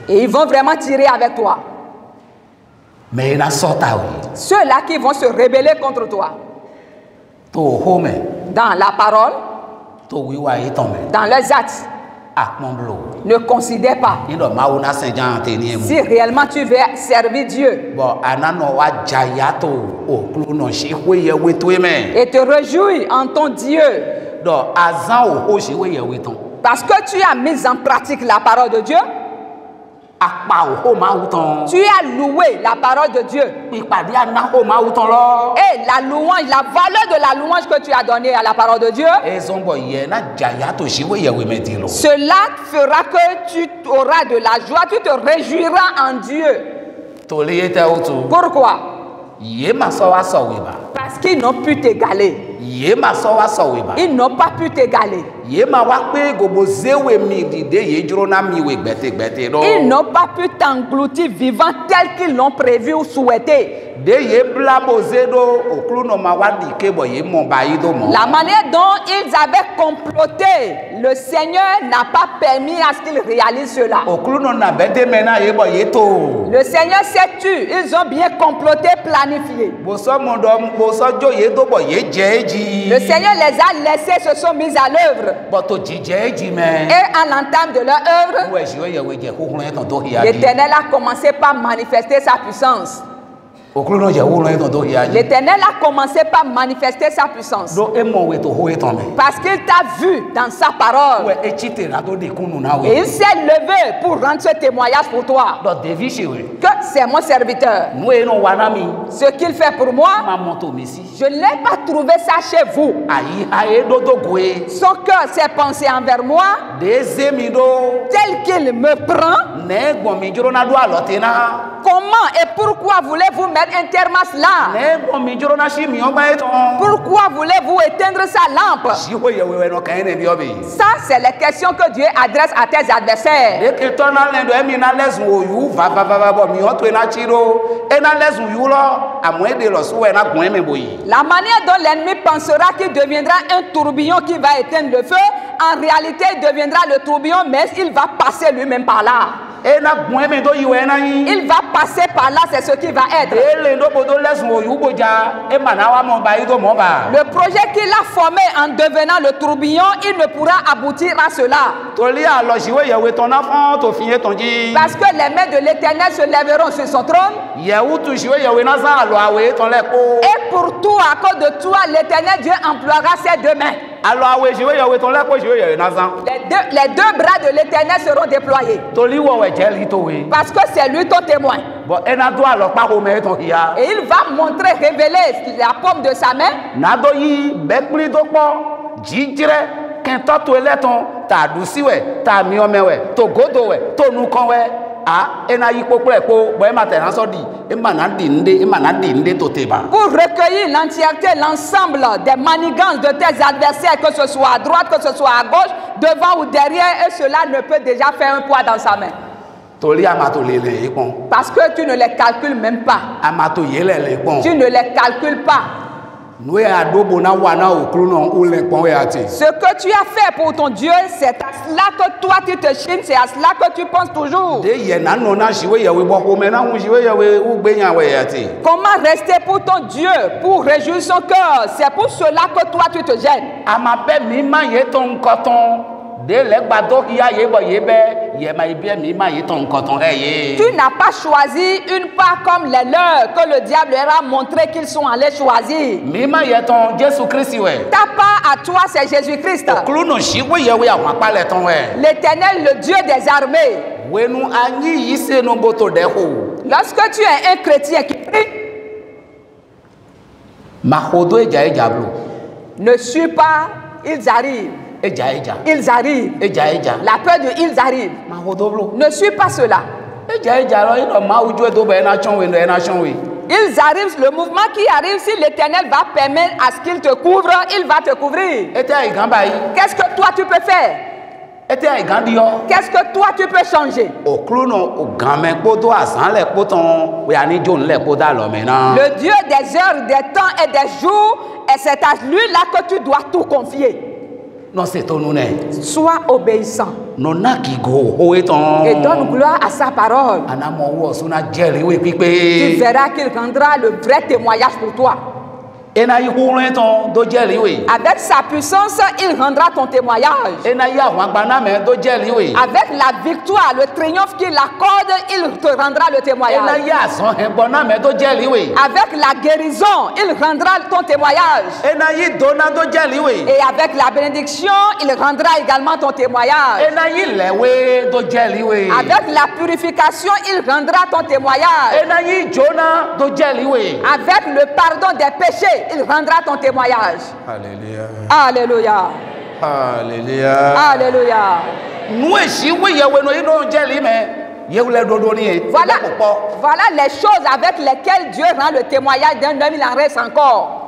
[SPEAKER 2] Et ils vont vraiment tirer avec toi. Ceux-là qui vont se rebeller contre toi. Dans la parole, dans leurs actes. Ne considère pas. Si réellement tu veux servir Dieu et te réjouir en ton Dieu, parce que tu as mis en pratique la parole de Dieu, tu as loué la parole de Dieu. Et la louange, la valeur de la louange que tu as donnée à la parole de Dieu, cela fera que tu auras de la joie, tu te réjouiras en Dieu. Pourquoi? Parce qu'ils n'ont pu t'égaler. Ils n'ont pas pu t'égaler. Ils n'ont pas pu t'engloutir vivant tel qu'ils l'ont prévu ou souhaité. La manière dont ils avaient comploté, le Seigneur n'a pas permis à ce qu'ils réalisent cela. Le Seigneur s'est tu, ils ont bien comploté, planifié. Le Seigneur les a laissés, se sont mis à l'œuvre. Et à l'entame de leur œuvre, l'Éternel a commencé par manifester sa puissance. L'Éternel a commencé par manifester sa puissance. Parce qu'il t'a vu dans sa parole. Et il s'est levé pour rendre ce témoignage pour toi. Que c'est mon serviteur. Ce qu'il fait pour moi, je ne l'ai pas trouvé ça chez vous. Son cœur s'est pensé envers moi, tel qu'il me prend. Comment et pourquoi voulez-vous mettre un terme à cela? Pourquoi voulez-vous éteindre sa lampe? Ça, c'est les questions que Dieu adresse à tes adversaires. La manière dont l'ennemi pensera qu'il deviendra un tourbillon qui va éteindre le feu, en réalité il deviendra le tourbillon, mais il va passer lui-même par là. Il va passer par là, c'est ce qui va être. Le projet qu'il a formé en devenant le tourbillon, il ne pourra aboutir à cela. Parce que les mains de l'Éternel se lèveront sur son trône. Et pour tout, à cause de toi, l'Éternel Dieu emploiera ses deux mains. Les deux bras de l'Éternel seront déployés. Parce que c'est lui ton témoin. Et il va montrer, révéler la paume de sa main. Pour recueillir l'entièreté, l'ensemble des manigances de tes adversaires, que ce soit à droite, que ce soit à gauche, devant ou derrière, et cela ne peut déjà faire un poids dans sa main. Parce que tu ne les calcules même pas. Tu ne les calcules pas. Ce que tu as fait pour ton Dieu, c'est à cela que toi tu te chines, c'est à cela que tu penses toujours. Comment rester pour ton Dieu, pour réjouir son cœur? C'est pour cela que toi tu te gênes. Tu n'as pas choisi une part comme les leurs que le diable leur a montré qu'ils sont allés choisir. Ta part à toi, c'est Jésus-Christ. L'Éternel, le Dieu des armées. Lorsque tu es un chrétien qui prie, ne suis pas, ils arrivent. Ils arrivent. La peur de ils arrivent. Ne suis pas cela. Ils arrivent, le mouvement qui arrive, si l'Éternel va permettre à ce qu'il te couvre, il va te couvrir. Qu'est-ce que toi tu peux faire? Qu'est-ce que toi tu peux changer? Le Dieu des heures, des temps et des jours, et c'est à lui-là que tu dois tout confier. Sois obéissant et donne gloire à sa parole. Tu verras qu'il rendra le vrai témoignage pour toi. Avec sa puissance, il rendra ton témoignage. Avec la victoire, le triomphe qu'il accorde, il te rendra le témoignage. Avec la guérison, il rendra ton témoignage. Et avec la bénédiction, il rendra également ton témoignage. Avec la purification, il rendra ton témoignage. Avec le pardon des péchés, il rendra ton témoignage.
[SPEAKER 3] Alléluia.
[SPEAKER 2] Alléluia.
[SPEAKER 3] Alléluia.
[SPEAKER 2] Voilà les choses avec lesquelles Dieu rend le témoignage d'un homme, il en reste encore.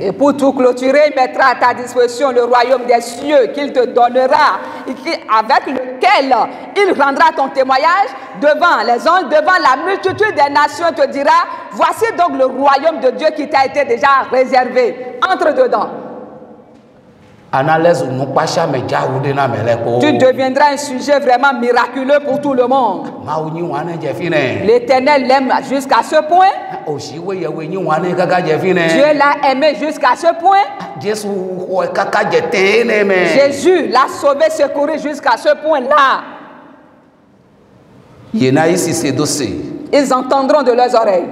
[SPEAKER 2] Et pour tout clôturer, il mettra à ta disposition le royaume des cieux qu'il te donnera, avec lequel il rendra ton témoignage devant les anges, devant la multitude des nations, te dira, voici donc le royaume de Dieu qui t'a été déjà réservé. Entre dedans. Tu deviendras un sujet vraiment miraculeux pour tout le monde. L'Éternel l'aime jusqu'à ce point. Dieu l'a aimé jusqu'à ce point. Jésus l'a sauvé, secouru jusqu'à ce point-là. Ils entendront de leurs oreilles.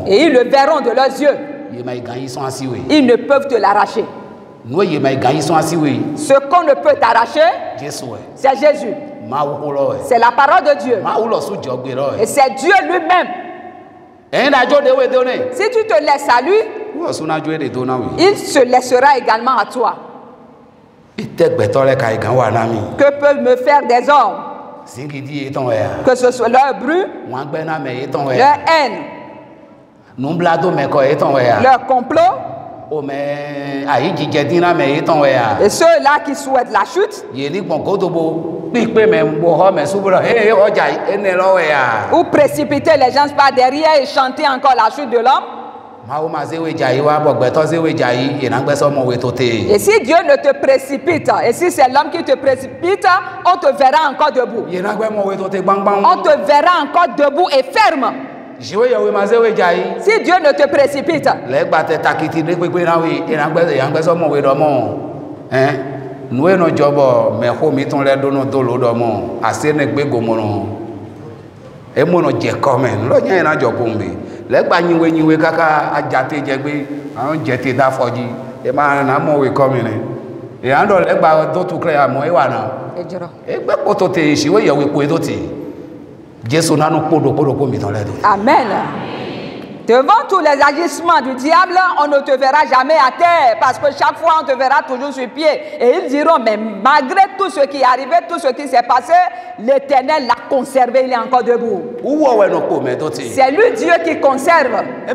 [SPEAKER 2] Et ils le verront de leurs yeux. Ils ne peuvent te l'arracher. Ce qu'on ne peut t'arracher, c'est Jésus. C'est la parole de Dieu. Et c'est Dieu lui-même Si tu te laisses à lui, il se laissera également à toi. Que peuvent me faire des hommes? Que ce soit leur bruit, leur haine, leur complot, et ceux-là qui souhaitent la chute, ou précipiter les gens par derrière et chanter encore la chute de l'homme. Et si Dieu ne te précipite, et si c'est l'homme qui te précipite, on te verra encore debout. On te verra encore debout et ferme. Si Dieu ne te précipite, Amen. Devant tous les agissements du diable, on ne te verra jamais à terre, parce que chaque fois on te verra toujours sur pied. Et ils diront, mais malgré tout ce qui est arrivé, tout ce qui s'est passé, l'Éternel l'a conservé, il est encore debout. C'est lui Dieu qui conserve. Ce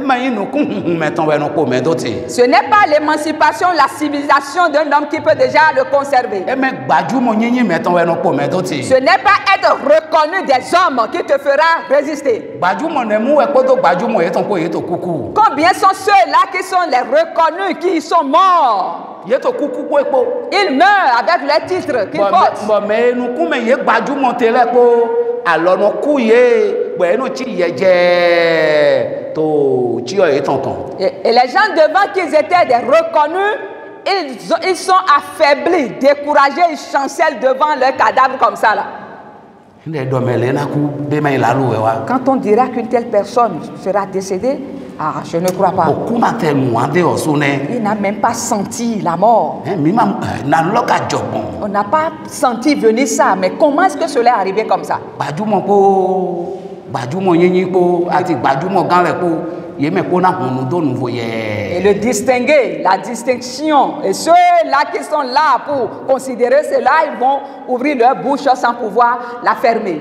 [SPEAKER 2] n'est pas l'émancipation, la civilisation d'un homme qui peut déjà le conserver. Ce n'est pas être reconnu des hommes qui te fera résister. Combien sont ceux-là qui sont les reconnus, qui sont morts? Ils meurent avec les titres qu'ils portent. Et les gens devant qu'ils étaient des reconnus, ils sont affaiblis, découragés, ils chancellent devant leur cadavre comme ça là. Quand on dira qu'une telle personne sera décédée, je ne crois pas. Il n'a même pas senti la mort. On n'a pas senti venir ça, mais comment est-ce que cela est arrivé comme ça? Et le distinguer, la distinction, et ceux-là qui sont là pour considérer cela, ils vont ouvrir leur bouche sans pouvoir la fermer.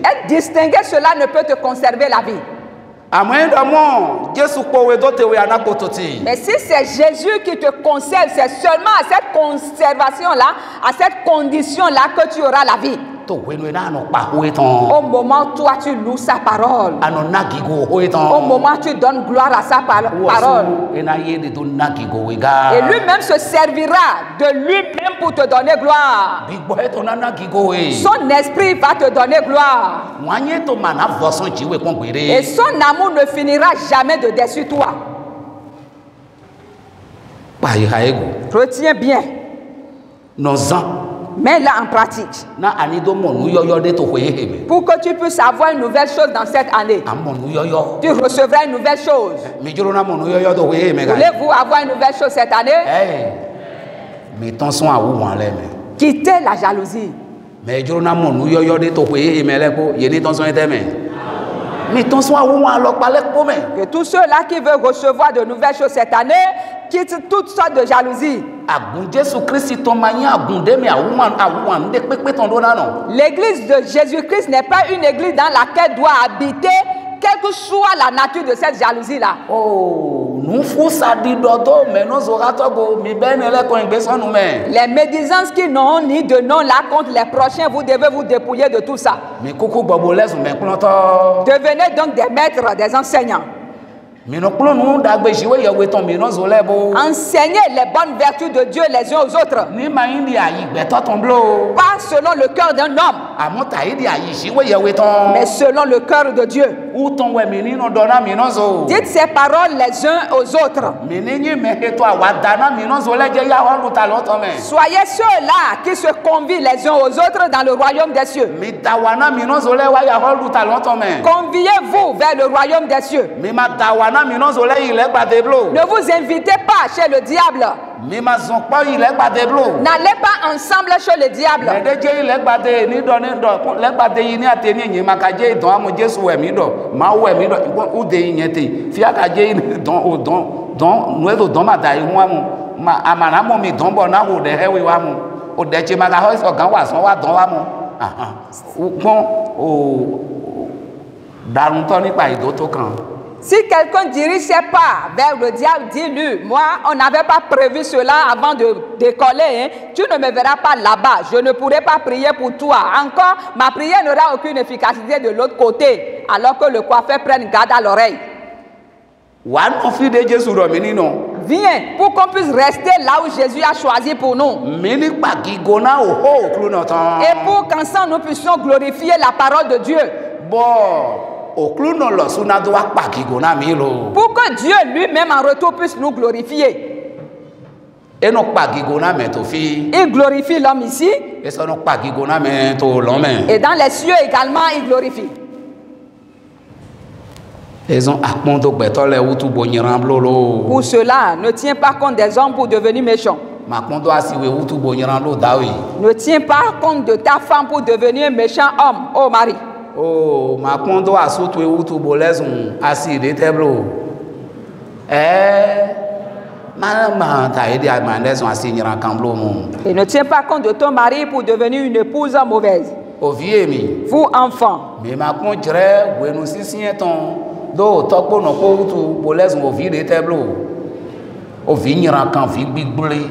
[SPEAKER 2] Être distingué, cela ne peut te conserver la vie. Mais si c'est Jésus qui te conserve, c'est seulement à cette conservation-là, à cette condition-là que tu auras la vie. Au moment où toi tu loues sa parole, au moment où tu donnes gloire à sa parole, et lui-même se servira de lui-même pour te donner gloire. Son esprit va te donner gloire. Et son amour ne finira jamais de déçu toi. Retiens bien. Mets-la en pratique. Pour que tu puisses avoir une nouvelle chose dans cette année. Tu recevras une nouvelle chose. Voulez-vous avoir une nouvelle chose cette année? Quittez la jalousie. Que tous ceux-là qui veulent recevoir de nouvelles choses cette année quittent toutes sortes de jalousie. L'église de Jésus-Christ n'est pas une église dans laquelle doit habiter quelle que soit la nature de cette jalousie-là. Les médisances qui n'ont ni de nom là contre les prochains, vous devez vous dépouiller de tout ça. Devenez donc des maîtres, des enseignants. Enseignez les bonnes vertus de Dieu les uns aux autres. Pas selon le cœur d'un homme, mais selon le cœur de Dieu. Dites ces paroles les uns aux autres. Soyez ceux-là qui se convient les uns aux autres dans le royaume des cieux. Conviez-vous vers le royaume des cieux. Ne vous invitez pas chez le diable. N'allez pas ensemble chez le diable. Si quelqu'un dirige ses pas vers le diable, dis-lui, moi, on n'avait pas prévu cela avant de décoller. Hein. Tu ne me verras pas là-bas. Je ne pourrai pas prier pour toi. Encore, ma prière n'aura aucune efficacité de l'autre côté, alors que le coiffeur prenne garde à l'oreille. Viens, pour qu'on puisse rester là où Jésus a choisi pour nous. Et pour qu'ensemble nous puissions glorifier la parole de Dieu. Pour que Dieu lui-même en retour puisse nous glorifier. Il glorifie l'homme ici. Et dans les cieux également, il glorifie. Pour cela, ne tiens pas compte des hommes pour devenir méchants. Ne tiens pas compte de ta femme pour devenir un méchant homme, oh mari.
[SPEAKER 3] Oh, ma kondo asoto ewutu bolezun aside teblo.
[SPEAKER 2] Et ne tiens pas compte de ton mari pour devenir une épouse mauvaise. Vous enfants.
[SPEAKER 3] Mais ma konjre wenu sisien ton do tokpo no ko wutu bolezun ovide teblo. Ovi nyira kan vi gbigble.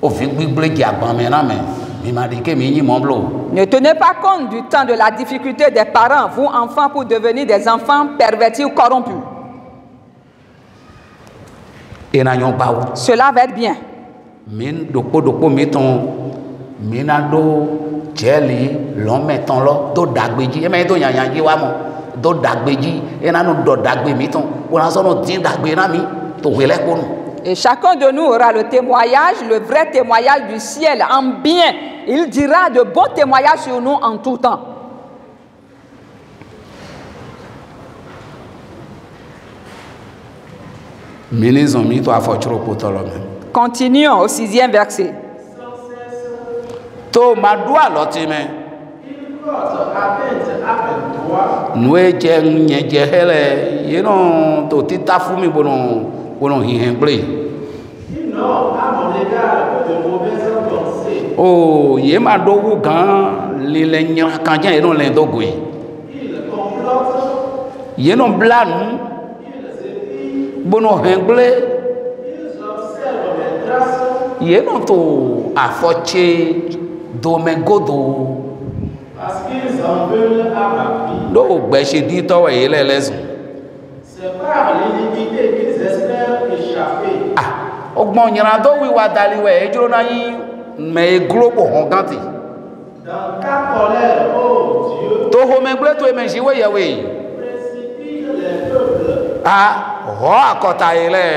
[SPEAKER 3] Ovi gbigble ki agban mena men.
[SPEAKER 2] Ne tenez pas compte du temps de la difficulté des parents, vous enfants, pour devenir des enfants pervertis ou corrompus. Cela va être bien. Et chacun de nous aura le témoignage, le vrai témoignage du ciel en bien. Il dira de bons témoignages sur nous en tout temps. Continuons au 6e verset.
[SPEAKER 3] Oh, il m'a donné quand les candiens et non les dogouis. Il non blanc, bon anglais. Il non to affoché domengodo. Parce qu'ils en veulent à ma vie. Donc, ben j'ai dit toi et les leçons. C'est par l'iniquité qu'ils espèrent échapper. Ah, augmente y'rando oui wa dali ouais ejoro na yi mais globo hongante. Dans ta colère, oh Dieu. To homegble to emenji we yawe. Précipite les peuples. Ah, ho akota ile.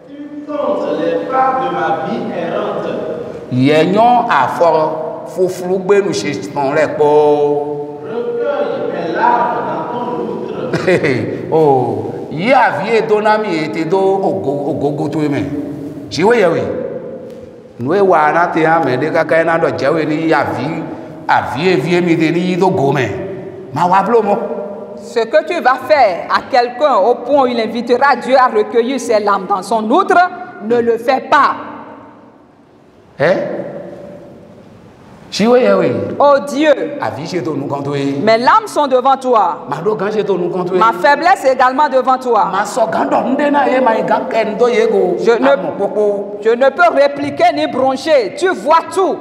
[SPEAKER 3] Tu comptes les pas de ma vie errante. Yenyon aforo fofulu gbenu se ton le po. Recueille mes larmes dans ton loutre. Oh, yi avie donami ete do ogogo to eme. Jiwe yawe. Nous wana te ame de kaka na do jawe ni avie vie mi de ni do gome. Ma wablo mo.
[SPEAKER 2] Ce que tu vas faire à quelqu'un au point où il invitera Dieu à recueillir ses larmes dans son outre, ne le fais pas. Oh Dieu, mes larmes sont devant toi. Ma faiblesse est également devant toi. Je ne peux répliquer ni broncher. Tu vois tout.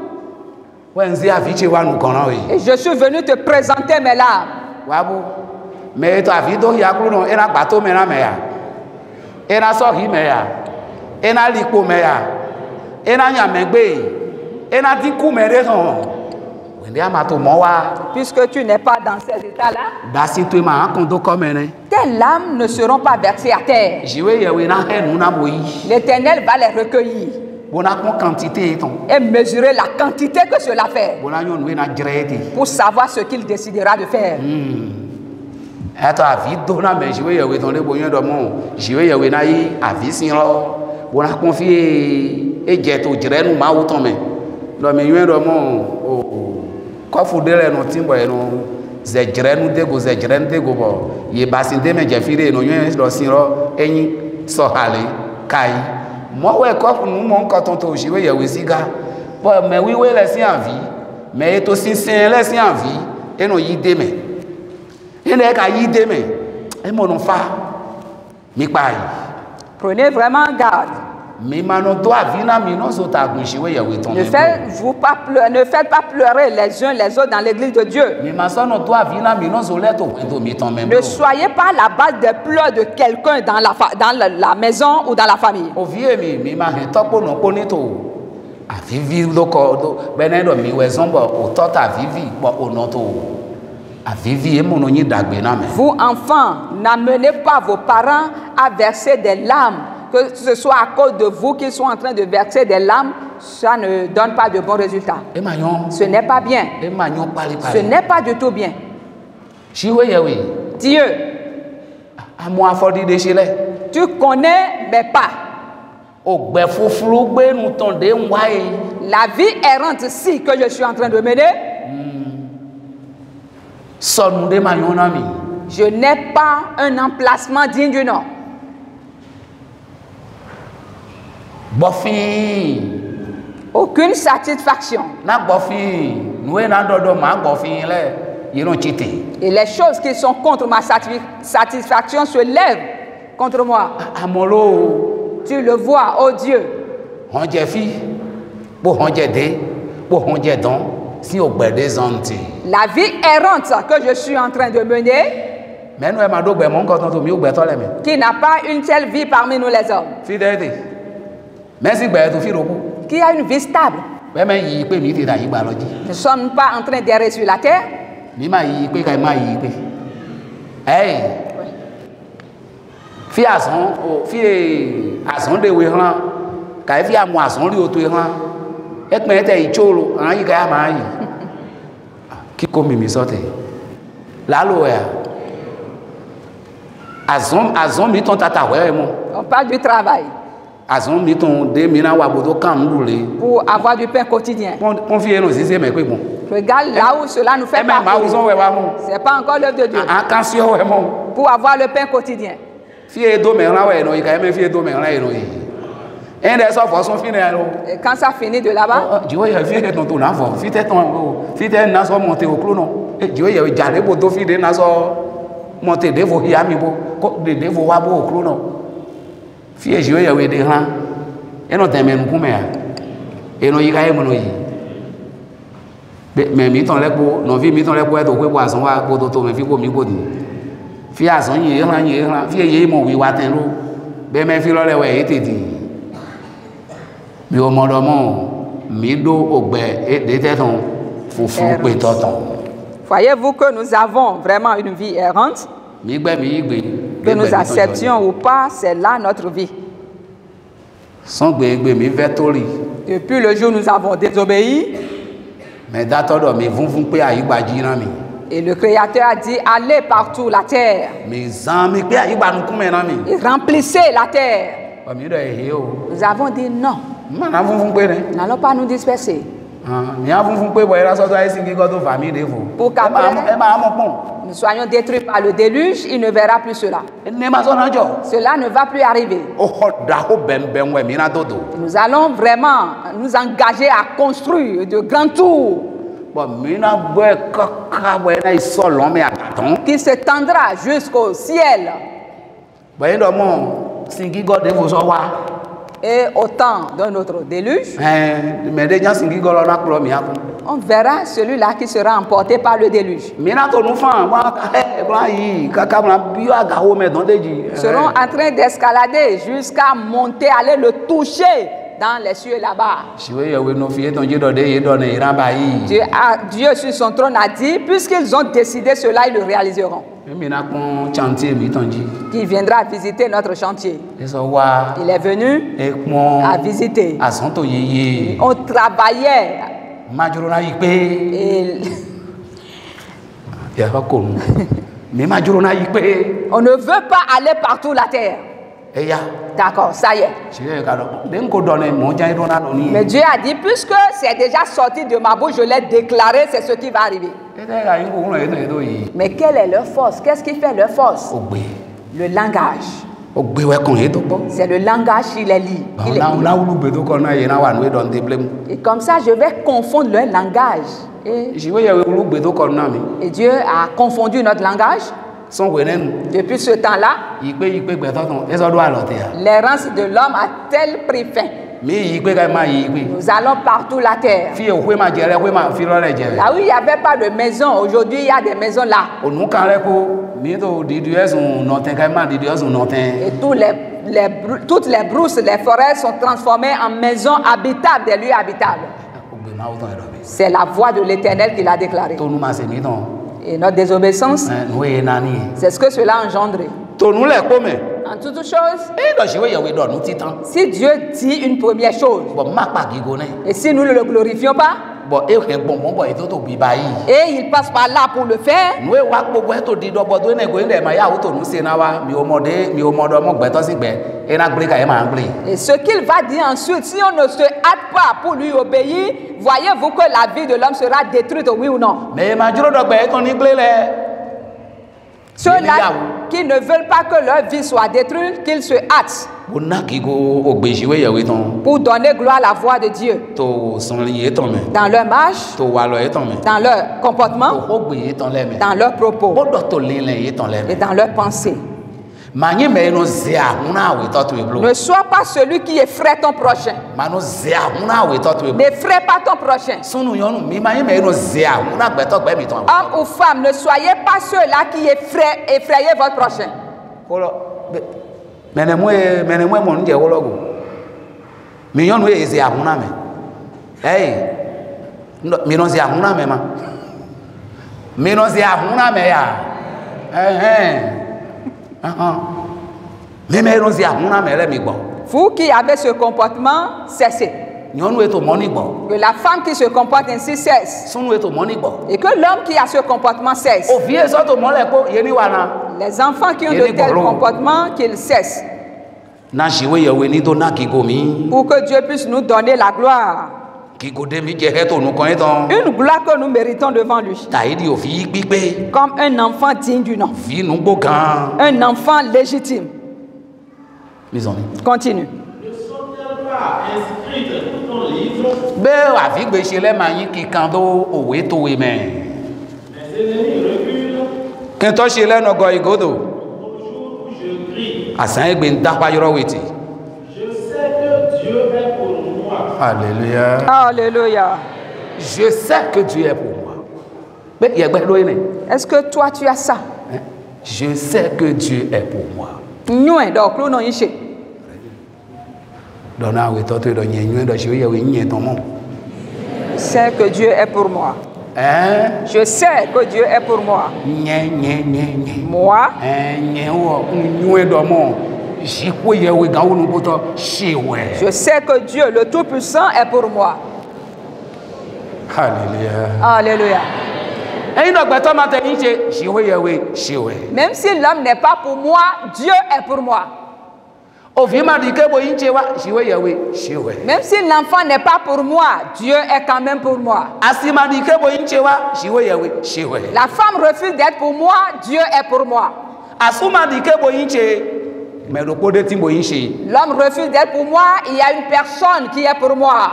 [SPEAKER 2] Et je suis venu te présenter mes larmes.
[SPEAKER 3] Mais tu as vu donc yakluno ena bateau mena meya ena sohi meya ena lipo meya ena nyamegbe ena diku mere son wende amato mowa.
[SPEAKER 2] Puisque tu n'es pas dans ces états-là,
[SPEAKER 3] dasi tu ma kondo komene
[SPEAKER 2] tes larmes ne seront pas versées à terre.
[SPEAKER 3] Jiwe yewe na henu na boyi.
[SPEAKER 2] L'Éternel va les recueillir et mesurer la quantité que cela fait pour savoir ce qu'il décidera de faire.
[SPEAKER 3] bon a confié et jet au direnu ma autant mais l'homme yuen do mo ko fu de le no timbo e no ze direnu de go bo ye basinde me jefire no yuen lo sin ro eyin so hale kai mo we ko fu nu mo nkan ton to jiwe ye we siga bo me wiwe le sin envie mais to sinsin le sin envie e no yi de me ene ka yi de me e mo no fa mi pa yi.
[SPEAKER 2] Prenez vraiment garde.
[SPEAKER 3] Ne
[SPEAKER 2] faites pas pleurer les uns les autres dans l'église de Dieu. Ne soyez pas la base des pleurs de quelqu'un dans la maison ou dans la famille. Vous, enfants, n'amenez pas vos parents à verser des larmes. Que ce soit à cause de vous qu'ils sont en train de verser des larmes, ça ne donne pas de bons résultats. Ce n'est pas bien. Ce n'est pas du tout bien. Dieu, tu connais mes pas. La vie errante ici que je suis en train de mener, je n'ai pas un emplacement digne du nom. Aucune satisfaction. Et les choses qui sont contre ma satisfaction se lèvent contre moi. Tu le vois, oh Dieu. La vie errante que je suis en train de mener, qui n'a pas une telle vie parmi nous les hommes, qui a une vie stable. Nous ne sommes pas en train d'errer sur la terre. On parle du travail. Pour avoir du pain quotidien. Regarde là où cela nous fait partie. Ce n'est pas encore l'œuvre de Dieu. Pour avoir le pain quotidien. Et quand ça finit de là-bas, voyez-vous que nous avons vraiment une vie errante. Que nous acceptions ou pas, c'est là notre vie. Depuis le jour où nous avons désobéi, et le Créateur a dit, allez partout la terre. Et remplissez la terre. Nous avons dit non. Nous n'allons pas nous disperser. Pour qu'après nous soyons détruits par le déluge, il ne verra plus cela. Cela ne va plus arriver. Nous allons vraiment nous engager à construire de grands tours qui s'étendra jusqu'au ciel. Et au temps de notre déluge, on verra celui-là qui sera emporté par le déluge. Seront en train d'escalader jusqu'à monter, aller le toucher dans les cieux là-bas. Dieu sur son trône a dit, puisqu'ils ont décidé cela, ils le réaliseront. Qui viendra visiter notre chantier. Il est venu à visiter. On travaillait. Et on ne veut pas aller partout la terre. D'accord, ça y est. Mais Dieu a dit, puisque c'est déjà sorti de ma bouche, je l'ai déclaré, c'est ce qui va arriver. Mais quelle est leur force? Qu'est-ce qui fait leur force? Le langage. C'est le langage qu'il est lié. Et comme ça, je vais confondre leur langage. Et Dieu a confondu notre langage. Depuis ce temps-là, l'errance de l'homme a-t-elle pris fin? Nous allons partout la terre. Là où il n'y avait pas de maison, aujourd'hui il y a des maisons là. Et toutes les brousses, les forêts sont transformées en maisons habitables, des lieux habitables. C'est la voix de l'Éternel qui l'a déclaré. Et notre désobéissance, c'est ce que cela a engendré. En toute chose, si Dieu dit une première chose, et si nous ne le glorifions pas, et il passe par là pour le faire, et ce qu'il va dire ensuite, si on ne se hâte pas pour lui obéir, voyez-vous que la vie de l'homme sera détruite, oui ou non? Ceux-là qui ne veulent pas que leur vie soit détruite, qu'ils se hâtent pour donner gloire à la voix de Dieu dans leur marche, dans leur comportement, dans leurs propos et dans leurs pensées. Ne sois pas celui qui effraie ton prochain. N'effraie pas ton prochain. Homme ou femme, ne soyez pas ceux-là qui effrayez votre prochain. Vous qui avez ce comportement, cessez. Que la femme qui se comporte ainsi cesse. Et que l'homme qui a ce comportement cesse. Les enfants qui ont de tels comportements, qu'ils cessent. Pour que Dieu puisse nous donner la gloire. Une gloire que nous méritons devant lui. Comme un enfant digne du nom. Un enfant légitime. Continue.
[SPEAKER 4] Ne sont-elles pas inscrites tout ton livre?
[SPEAKER 3] Mes ennemis reculent. Au jour où je crie. Je sais que Dieu est pour moi. Alléluia.
[SPEAKER 2] Alléluia.
[SPEAKER 3] Je sais que Dieu est pour moi.
[SPEAKER 2] Est-ce que toi tu as ça?
[SPEAKER 3] Je sais que Dieu est pour moi.
[SPEAKER 2] Je sais que Dieu est pour moi. Je sais que Dieu est pour moi. Moi. Je sais que Dieu, le Tout-Puissant, est pour moi.
[SPEAKER 3] Alléluia.
[SPEAKER 2] Alléluia. Même si l'homme n'est pas pour moi, Dieu est pour moi. Même si l'enfant n'est pas pour moi, Dieu est quand même pour moi. La femme refuse d'être pour moi, Dieu est pour moi. L'homme refuse d'être pour moi, il y a une personne qui est pour moi.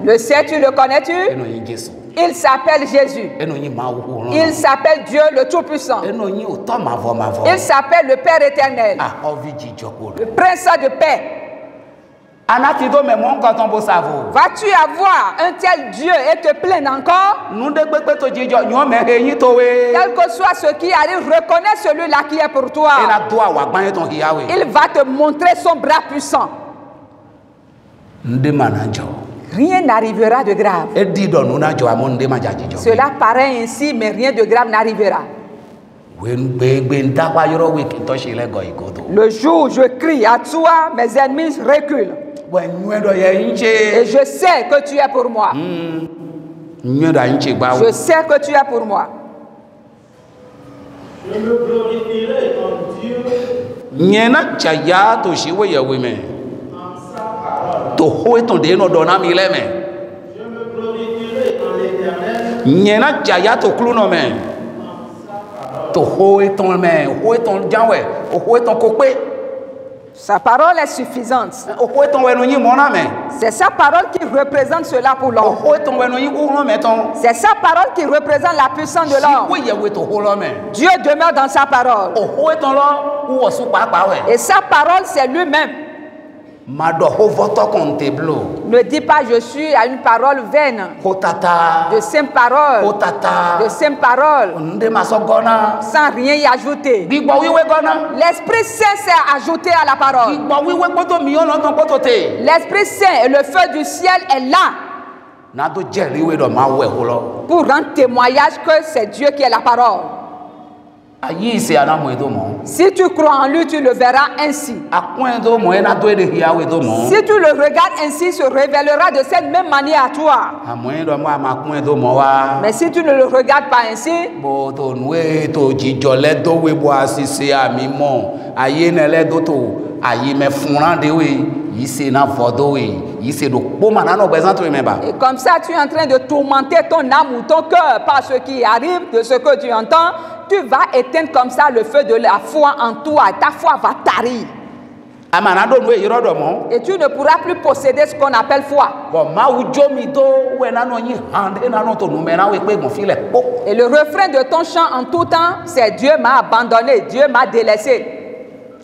[SPEAKER 2] Le sais-tu, le connais-tu? Il s'appelle Jésus. Il s'appelle Dieu le Tout-Puissant. Il s'appelle le Père éternel. Le Prince de paix. Vas-tu avoir un tel Dieu et te plaindre encore? Quel que soit ce qui arrive, reconnais celui-là qui est pour toi. Il va te montrer son bras puissant. Rien n'arrivera de grave. Cela paraît ainsi, mais rien de grave n'arrivera. Le jour où je crie à toi, mes ennemis reculent. Et je sais que tu es pour moi. Je sais que tu es pour moi.
[SPEAKER 4] Je me glorifierai en Dieu
[SPEAKER 3] Nyena chaya to shiwe ya weme. To hoe ton de no dona mi le me.
[SPEAKER 4] Je me glorifierai en l'Éternel.
[SPEAKER 3] Nyena chaya to kluno me. To hoe ton me, hoe ton janwe, hoe ton kokpe.
[SPEAKER 2] Sa parole est suffisante.
[SPEAKER 3] Hoe ton wenu nyi mona me.
[SPEAKER 2] C'est sa parole qui représente cela pour l'homme.
[SPEAKER 3] Hoe ton wenu nyi ulo me ton.
[SPEAKER 2] C'est sa parole qui représente la puissance de l'homme.
[SPEAKER 3] Shiwe ya we to holo me.
[SPEAKER 2] Dieu demeure dans sa parole.
[SPEAKER 3] Hoe ton lo u osu pa we.
[SPEAKER 2] Et sa parole, c'est lui-même.
[SPEAKER 3] Mado ho voto konteblo.
[SPEAKER 2] Ne dis pas je suis à une parole vaine.
[SPEAKER 3] Hotata.
[SPEAKER 2] De sainte parole.
[SPEAKER 3] Hotata.
[SPEAKER 2] De sainte parole.
[SPEAKER 3] Nde masogona.
[SPEAKER 2] Sans rien y ajouter.
[SPEAKER 3] Bigbo wiwe gona.
[SPEAKER 2] L'Esprit Saint s'est ajouté à la parole.
[SPEAKER 3] Bigbo wiwe poto mi ono ton poto te.
[SPEAKER 2] L'Esprit Saint et le feu du ciel est là
[SPEAKER 3] Na do jeri we do ma we holo.
[SPEAKER 2] pour rendre témoignage que c'est Dieu qui est la parole.
[SPEAKER 3] Ayi se ana mo edo mo.
[SPEAKER 2] Si tu crois en lui, tu le verras ainsi.
[SPEAKER 3] Akun edo mo ena do ede hia we do mo.
[SPEAKER 2] Si tu le regardes ainsi, il se révélera de cette même manière à toi.
[SPEAKER 3] Amo edo mo amakun edo mo wa.
[SPEAKER 2] Mais si tu ne le regardes pas ainsi,
[SPEAKER 3] Bo to nwe to jijo le do we bo asise ami mo. Aye ne le do to ayi me funran de we. Yi se na vodo we. Yi se do po mana no bezanto me ba.
[SPEAKER 2] et comme ça, tu es en train de tourmenter ton âme ou ton cœur par ce qui arrive, de ce que tu entends, tu vas éteindre comme ça le feu de la foi en toi. Ta foi va tarir.
[SPEAKER 3] Amana do nwe yiro do mo.
[SPEAKER 2] Et tu ne pourras plus posséder ce qu'on appelle foi.
[SPEAKER 3] Bon ma ujo mi do we na no yin hande na no to no me na we pe mo fi le po.
[SPEAKER 2] Et le refrain de ton chant en tout temps, c'est Dieu m'a abandonné, Dieu m'a délaissé.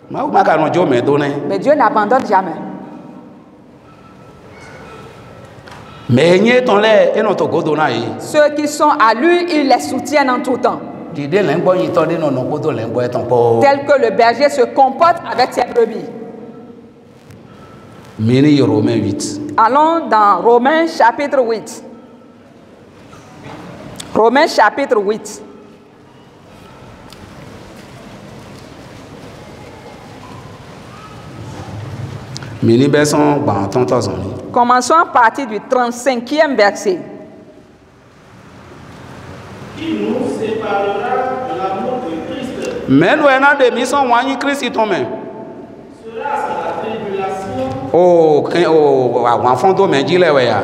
[SPEAKER 3] Ma ka no jo me do ne.
[SPEAKER 2] Mais Dieu n'abandonne jamais.
[SPEAKER 3] Mais nye ton le eno to godo na yi.
[SPEAKER 2] Ceux qui sont à lui, il les soutient en tout temps.
[SPEAKER 3] Dide le ngbo yin to de no no godo le ngbo eton po.
[SPEAKER 2] Tel que le berger se comporte avec ses brebis.
[SPEAKER 3] Mini Romains 8.
[SPEAKER 2] Allons dans Romains chapitre 8. Romains chapitre 8.
[SPEAKER 3] Mini beson ba tonto zoni.
[SPEAKER 2] Commençons à partir du 35e verset.
[SPEAKER 4] Qui nous séparera de l'amour de Christ?
[SPEAKER 3] Men we na de mi son wanyi Christ ton men.
[SPEAKER 4] Sera-ce la tribulation,
[SPEAKER 3] O ken o àwọn fon do men ji le we ya.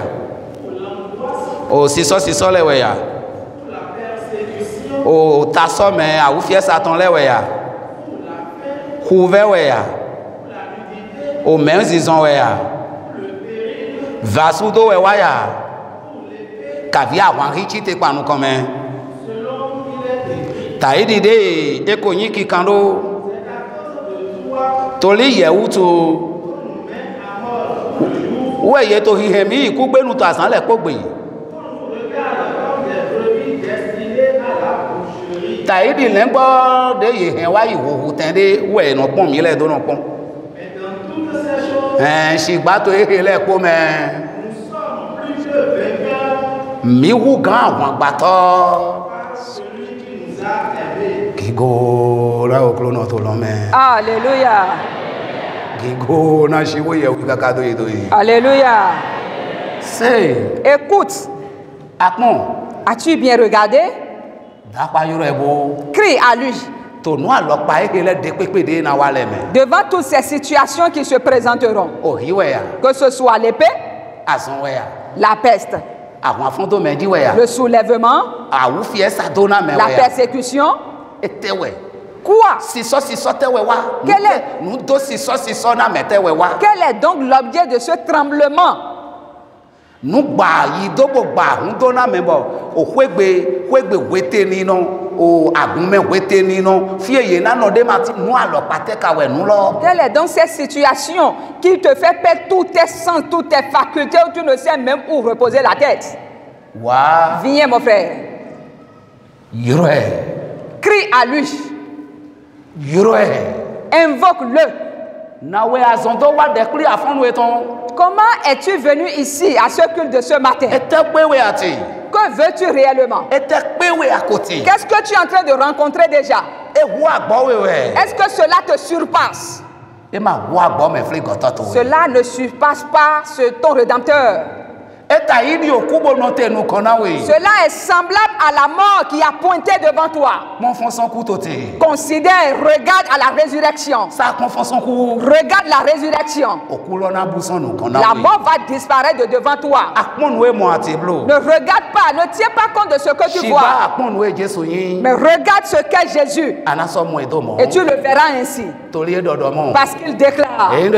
[SPEAKER 4] ou l'angoisse,
[SPEAKER 3] O siso le we ya.
[SPEAKER 4] ou la persécution,
[SPEAKER 3] O taso men a ou fie Satan le we ya.
[SPEAKER 4] ou la faim,
[SPEAKER 3] Kuve we ya.
[SPEAKER 4] ou la nudité,
[SPEAKER 3] O men zizon we ya.
[SPEAKER 4] ou le péril,
[SPEAKER 3] Vasu do we wa ya.
[SPEAKER 4] ou l'épée,
[SPEAKER 3] Kavi àwọn richi te panu kon men.
[SPEAKER 4] selon qu'il est écrit.
[SPEAKER 3] Taidi de ekonyi kikando.
[SPEAKER 4] C'est à cause de toi
[SPEAKER 3] Toli yewu to
[SPEAKER 4] qu'on nous met à mort le jour
[SPEAKER 3] we ye to hihemi iku gbenu to asan le pogbe.
[SPEAKER 4] qu'on nous regarde comme des brebis destinées à la boucherie.
[SPEAKER 3] Taidi le ngbo de yehen wa ihohu tende we no pon mi le do no pon.
[SPEAKER 4] Mais dans toutes ces choses,
[SPEAKER 3] Shigba to ehe le po me.
[SPEAKER 4] nous sommes plus que vainqueurs
[SPEAKER 3] Mi wu gan àwọn agbato.
[SPEAKER 4] par celui qui nous a aimés.
[SPEAKER 3] Gigo la oklo no to lo me.
[SPEAKER 2] Alléluia.
[SPEAKER 3] Gigo na shiwo ye wi kaka do yi.
[SPEAKER 2] Alléluia.
[SPEAKER 3] Se
[SPEAKER 2] Écoute,
[SPEAKER 3] akpon
[SPEAKER 2] as-tu bien regardé?
[SPEAKER 3] da pa yoro ebo.
[SPEAKER 2] Crie à lui.
[SPEAKER 3] To nu alopa ehe le de pepe de na wa le me.
[SPEAKER 2] Devant toutes ces situations qui se présenteront,
[SPEAKER 3] O hiwe ya.
[SPEAKER 2] que ce soit l'épée,
[SPEAKER 3] Azon we ya.
[SPEAKER 2] la peste,
[SPEAKER 3] Àwọn afon do me di we ya.
[SPEAKER 2] le soulèvement,
[SPEAKER 3] Awu fie Sadona me
[SPEAKER 2] la
[SPEAKER 3] we ya.
[SPEAKER 2] persécution.
[SPEAKER 3] Etewe.
[SPEAKER 2] Quoi?
[SPEAKER 3] Siso tewe wa.
[SPEAKER 2] Quel est-
[SPEAKER 3] Nu do siso na me tewe wa.
[SPEAKER 2] Quel est donc l'objet de ce tremblement?
[SPEAKER 3] Nu gba yi do bo gba hun do na me bo. O hwegbe wete ni no. O agunme wete ni no. Fie ye na no de mati nu alo pateka we nu lo.
[SPEAKER 2] Quelle est donc cette situation qui te fait perdre tous tes sens, toutes tes facultés, où tu ne sais même où reposer la tête?
[SPEAKER 3] Wa
[SPEAKER 2] Viens, mon frère.
[SPEAKER 3] yiro e.
[SPEAKER 2] Crie à lui.
[SPEAKER 3] Yiro e.
[SPEAKER 2] Invoque-le.
[SPEAKER 3] Na we azon do wa de kri afon we ton.
[SPEAKER 2] Comment es-tu venu ici à ce culte de ce matin?
[SPEAKER 3] Ete pe we ati.
[SPEAKER 2] Que veux-tu réellement?
[SPEAKER 3] Ete pe we akoti.
[SPEAKER 2] Qu'est-ce que tu es en train de rencontrer déjà?
[SPEAKER 3] E wu agbo we we.
[SPEAKER 2] Est-ce que cela te surpasse?
[SPEAKER 3] E ma wu agbo me fli goto to we.
[SPEAKER 2] Cela ne surpasse pas ton Rédempteur. Cela est semblable à la mort qui a pointé devant toi. Considère, regarde à la résurrection. Regarde la résurrection. La mort va disparaître de devant toi. Ne regarde pas, ne tiens pas compte de ce que tu vois. Mais regarde ce qu'est Jésus. Et tu le verras ainsi. Parce qu'il déclare. Il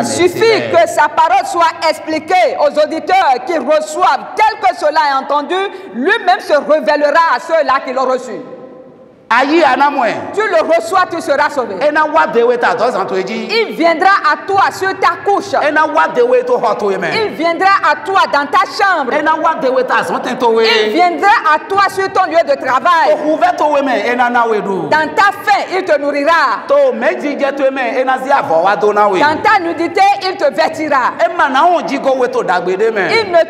[SPEAKER 2] suffit que sa parole soit expliquée aux auditeurs qui reçoivent tel que cela est entendu, lui-même se révélera à ceux-là qui l'ont reçu. Tu le reçois, tu seras sauvé. Il viendra à toi sur ta couche. Il viendra à toi dans ta chambre. Il viendra à toi sur ton lieu de travail. Dans ta faim, il te nourrira. Dans ta nudité, il te vêtira. Il ne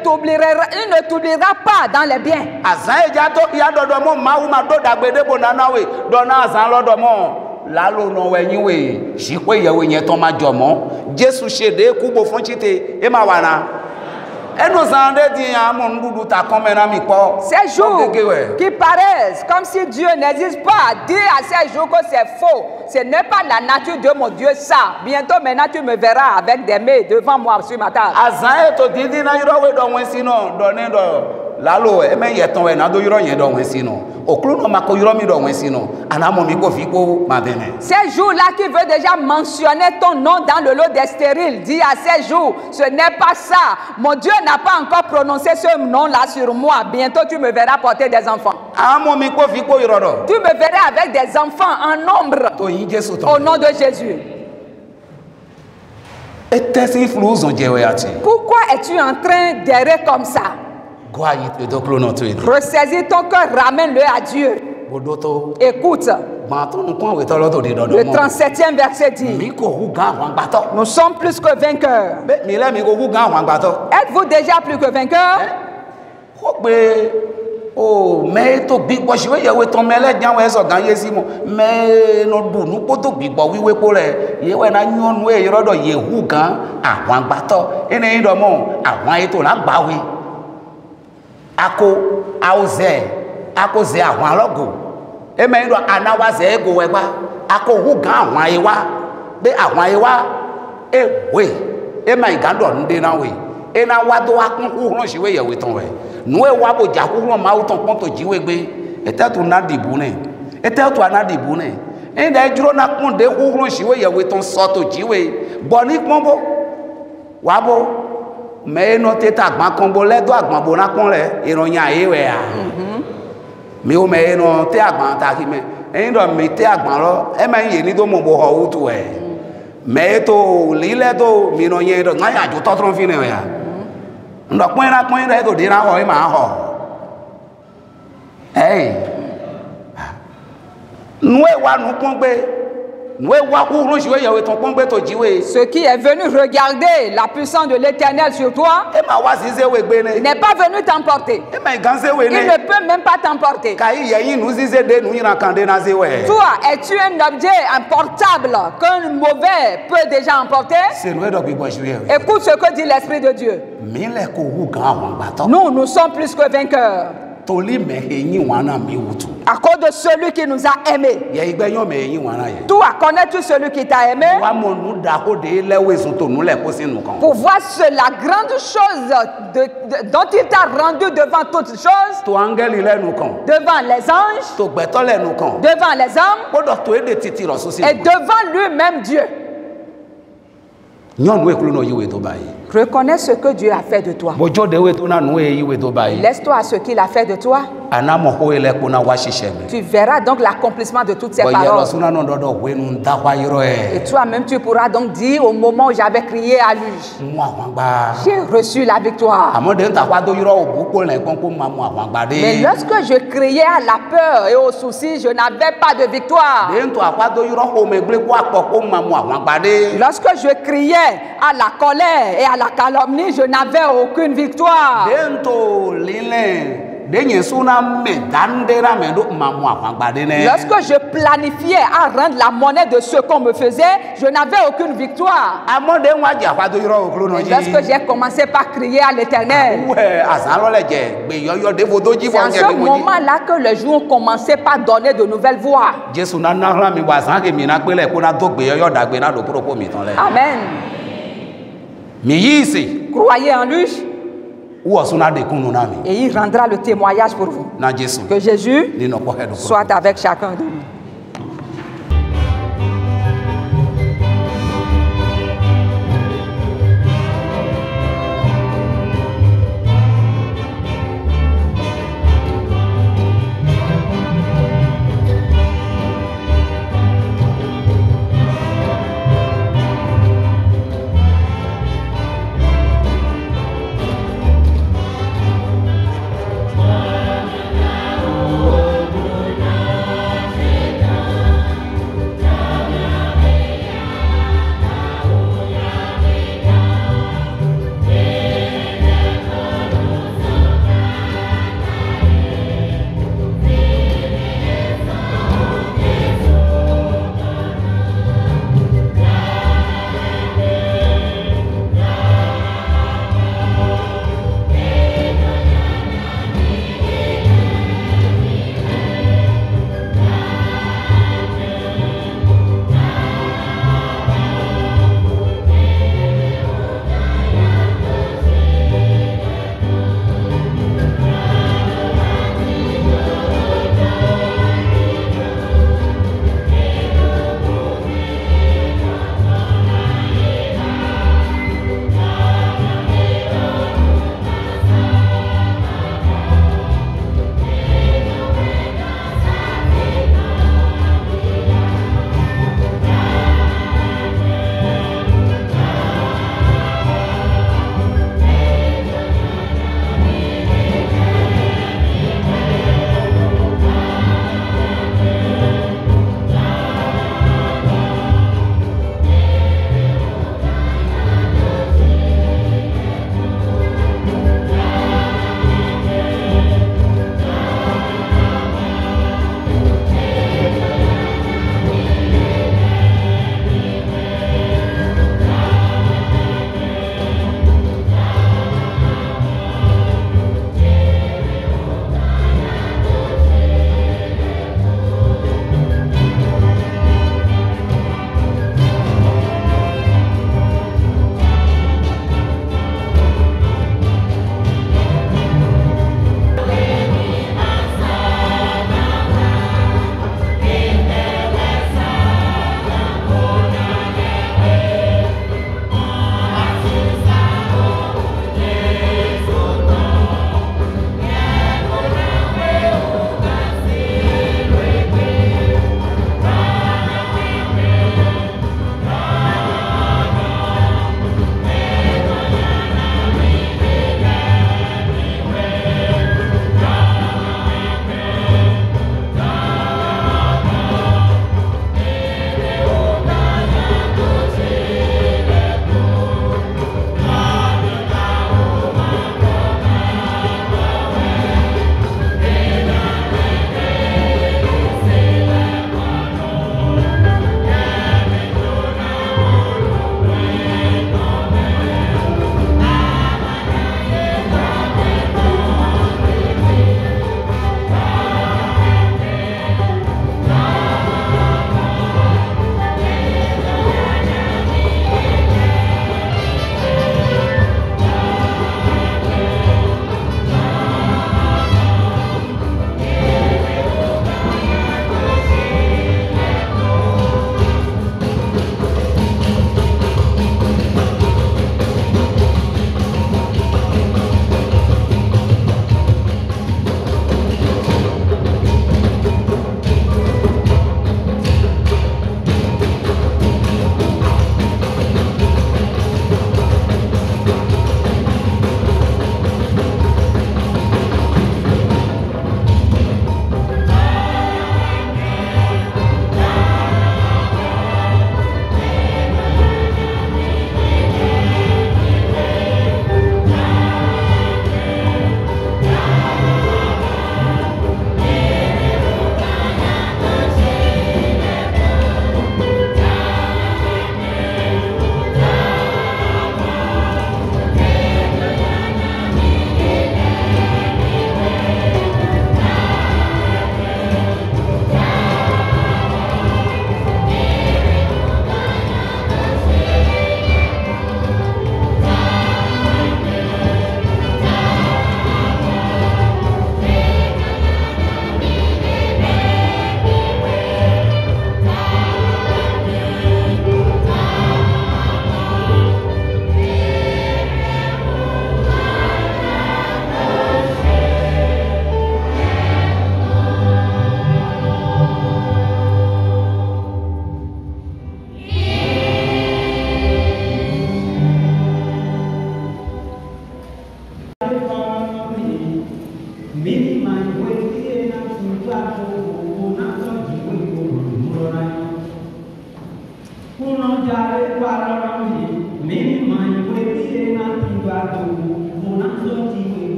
[SPEAKER 2] t'oubliera pas dans les biens.
[SPEAKER 3] Lalo no wenyiwe shikwe yewe nyeton ma jomo Jesu shede kubo fonchite e ma wana eno zande di amon dudu ta komena mi po.
[SPEAKER 2] Ces jours qui paraissent comme si Dieu n'existe pas, dis à ces jours que c'est faux. Ce n'est pas la nature de mon Dieu ça. Bientôt maintenant tu me verras avec des mets devant moi sur ma table.
[SPEAKER 3] Azan to didi na yiro we do wen sino do ne do lalo eme yeton we na do yiro yen do wen sino.
[SPEAKER 2] Ces jours-là qui veut déjà mentionner ton nom dans le lot des stériles, dis à ces jours, ce n'est pas ça. Mon Dieu n'a pas encore prononcé ce nom-là sur moi. Bientôt tu me verras porter des enfants. Tu me verras avec des enfants en nombre. Au nom de Jésus. Pourquoi es-tu en train d'errer comme ça? Ressaisis ton cœur, ramène-le à Dieu. Écoute. Le 37e verset dit: nous sommes plus que vainqueurs. Êtes-vous déjà plus que vainqueurs?
[SPEAKER 3] Oh, mais to big boy we yewe ton mele jan we so gan yesi mo me no du nu po to big boy wiwe po re yewe na nyonu e yoro do yehu gan àwọn agbato ene ndo mo àwọn eto la gba we ako auze akoze àwọn alogo e me ndo anawa ze ego we gba ako hu gan àwọn ayewa be àwọn ayewa e we e ma igando nde na we e na wa do akun hu ran si we yewe ton we nuwe wabo jakulo ma uton ponto jiwegbe etetu na dibune etetu ana dibune enda ejuro na kunde huhun siwe yewe ton soto jiwe boni ponbo wabo me no teta agban konbo ledo agban bo na kun re iroyin ayewe a mi o me no te agban ta ki me endo mi te agban ro e ma yin ni do mo bo ho utu e me to lile do mi no yen do na ya ju to tron fi ne ya ndo point ra do dira ho ma ho nous wa nu pon gbe nous wa ku run siwe yewe ton pon gbe to jiwe.
[SPEAKER 2] Ce qui est venu regarder la puissance de l'Éternel sur toi,
[SPEAKER 3] e ma wa zize we gbe ne
[SPEAKER 2] n'est pas venu t'emporter.
[SPEAKER 3] E ma ganze we ne
[SPEAKER 2] il ne peut même pas t'emporter.
[SPEAKER 3] Kai yeyin nu zize de nu ran kan de na ze we.
[SPEAKER 2] Toi, es-tu un objet importable qu'un mauvais peut déjà emporter?
[SPEAKER 3] C'est nous do bi bo siwe.
[SPEAKER 2] Écoute ce que dit l'Esprit de Dieu.
[SPEAKER 3] Mi le ko hu gan awon gbato.
[SPEAKER 2] Nous sommes plus que vainqueurs. À cause de celui qui nous a aimés. Toi, connais-tu celui qui t'a aimé? Pour voir la grande chose dont il t'a rendu devant toutes choses, devant les anges, devant les hommes, et devant lui-même Dieu. Reconnais ce que Dieu a fait de toi. Laisse-toi à ce qu'il a fait de toi. Tu verras donc l'accomplissement de toutes ces paroles. Et toi-même tu pourras donc dire au moment où j'avais crié à lui, j'ai reçu la victoire. Mais lorsque je criais à la peur et au souci, je n'avais pas de victoire. Lorsque je criais à la colère et à la calomnie, je n'avais aucune victoire. Lorsque je planifiais à rendre la monnaie de ce qu'on me faisait, je n'avais aucune victoire. Et lorsque j'ai commencé par crier à l'Éternel, c'est en ce moment-là que les jours ont commencé par donner de nouvelles voix. Amen. Croyez en lui et il rendra le témoignage pour vous. Que Jésus soit avec chacun de nous.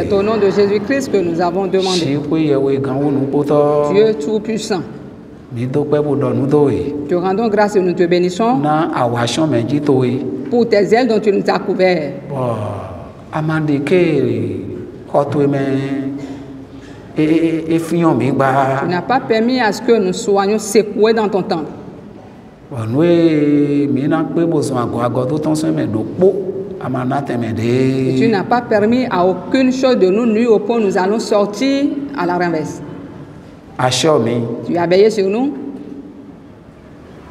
[SPEAKER 2] C'est au nom de Jésus-Christ que nous avons demandé. Dieu Tout-Puissant, te rendons grâce et nous te bénissons pour tes ailes dont tu nous as couverts.
[SPEAKER 3] et fion mi gba.
[SPEAKER 2] Tu n'as pas permis à ce que nous soyons secoués dans ton temple.
[SPEAKER 3] Nous mi na pe boson ago to ton se me do po amana teme de.
[SPEAKER 2] Tu n'as pas permis à aucune chose de nous nuire au point où nous allons sortir à la renverse.
[SPEAKER 3] Acho mi.
[SPEAKER 2] Tu as veillé sur nous.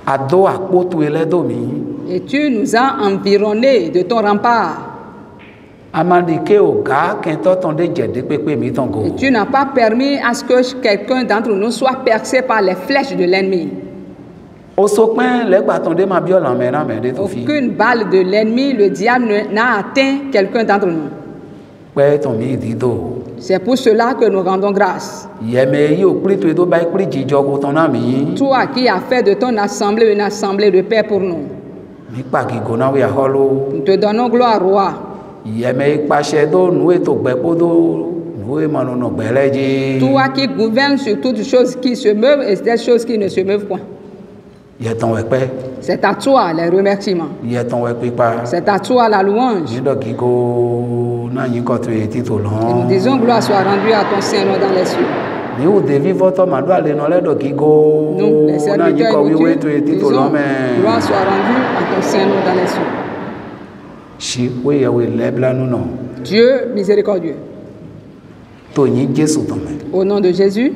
[SPEAKER 3] Ado akpo tu ele do mi.
[SPEAKER 2] Et tu nous as environnés de ton rempart.
[SPEAKER 3] Amandike o ga kento ton de jede pepe mi ton go.
[SPEAKER 2] Et tu n'as pas permis à ce que quelqu'un d'entre nous soit percé par les flèches de l'ennemi.
[SPEAKER 3] Aucune
[SPEAKER 2] balle de l'ennemi, le diable n'a atteint quelqu'un d'entre nous. C'est pour cela que nous rendons grâce. Toi qui as fait de ton assemblée une assemblée de paix pour nous. Nous te donnons gloire, roi. Toi qui gouvernes sur toutes choses qui se meuvent et des choses qui ne se meuvent point. C'est à toi les remerciements. C'est à toi la louange. Et nous disons gloire soit rendue à ton Saint-Nom dans les cieux. Nous, les serviteurs inutiles, disons gloire soit rendue à ton Saint-Nom dans les cieux. Dieu miséricordieux. Au nom de Jésus,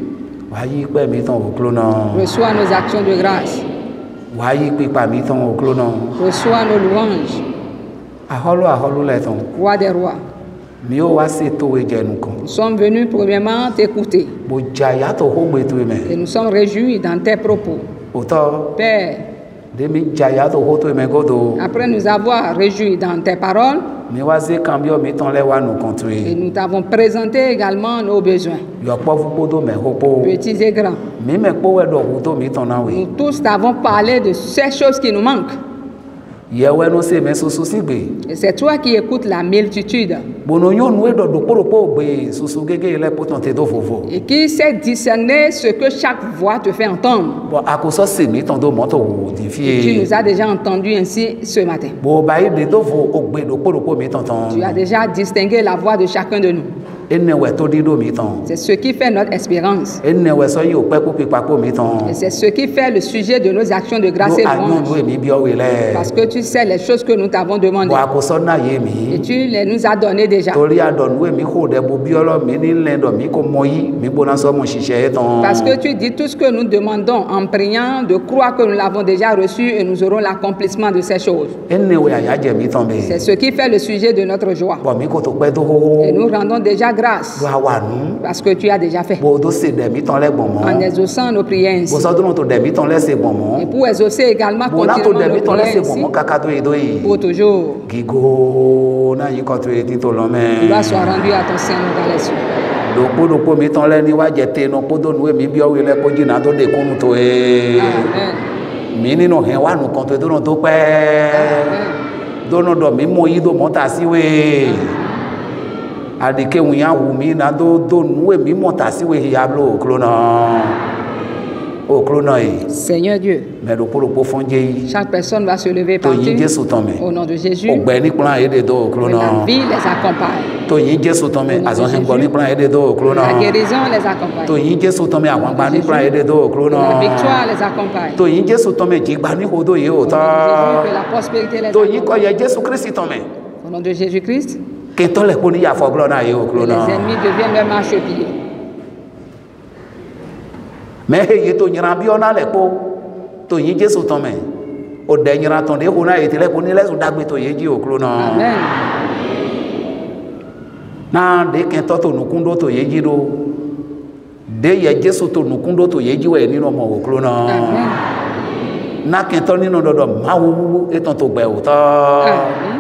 [SPEAKER 2] reçois nos actions de grâce. Reçois nos louanges. Roi des rois. Nous sommes venus premièrement t'écouter. Et nous sommes réjouis dans tes propos. Père, après nous avoir réjouis dans tes paroles, et nous t'avons présenté également nos besoins, petits et grands. Nous tous t'avons parlé de ces choses qui nous manquent. Et c'est toi qui écoutes la multitude. Et qui sait discerner ce que chaque voix te fait entendre. Et tu nous as déjà entendu ainsi ce matin. Tu as déjà distingué la voix de chacun de nous. C'est ce qui fait notre espérance. Et c'est ce qui fait le sujet de nos actions de grâce et de louange. Parce que tu sais les choses que nous t'avons demandées. Et tu les nous as données déjà. Parce que tu dis tout ce que nous demandons en priant, de croire que nous l'avons déjà reçu et nous aurons l'accomplissement de ces choses. C'est ce qui fait le sujet de notre joie. Et nous rendons déjà grâce parce que tu as déjà fait en exaucant nos prières ainsi. Et pour exaucer également continuellement nos prières ainsi pour toujours. Gloire soit rendue à ton Saint-Nom dans les cieux.
[SPEAKER 3] Adike wuya wumi na do nuwe mi montasi we hiablo clona. O clona.
[SPEAKER 2] Seigneur Dieu.
[SPEAKER 3] Mais le fonje.
[SPEAKER 2] Chaque personne va se lever partir. Au nom de Jésus.
[SPEAKER 3] Ogbeni plan ede do clona.
[SPEAKER 2] La vie les accompagne.
[SPEAKER 3] To yin Jesu tome azon hengoni plan ede do clona.
[SPEAKER 2] La guérison les accompagne.
[SPEAKER 3] To yin Jesu tome awangba ni plan ede do clona.
[SPEAKER 2] La victoire les accompagne.
[SPEAKER 3] To yin Jesu tome jigba ni hodo ye ota.
[SPEAKER 2] La prospérité les accompagne.
[SPEAKER 3] To yin ko ye Jesu Christ tome.
[SPEAKER 2] Au nom de Jésus-Christ.
[SPEAKER 3] Les ennemis
[SPEAKER 2] deviennent leur marchepied.
[SPEAKER 3] Mais il to nyira biona le po to yin Jesu ton me o de nyira ton de hona etele ko ni lesu dagbe to yeji oklo na.
[SPEAKER 2] Amen.
[SPEAKER 3] Na de ken to nukundo to yeji do de ye Jesu to nukundo to yeji we ni no mo oklo na.
[SPEAKER 2] Amen.
[SPEAKER 3] Na ken to ni no dodo ma wu eton to gbe o ta.
[SPEAKER 2] Amen.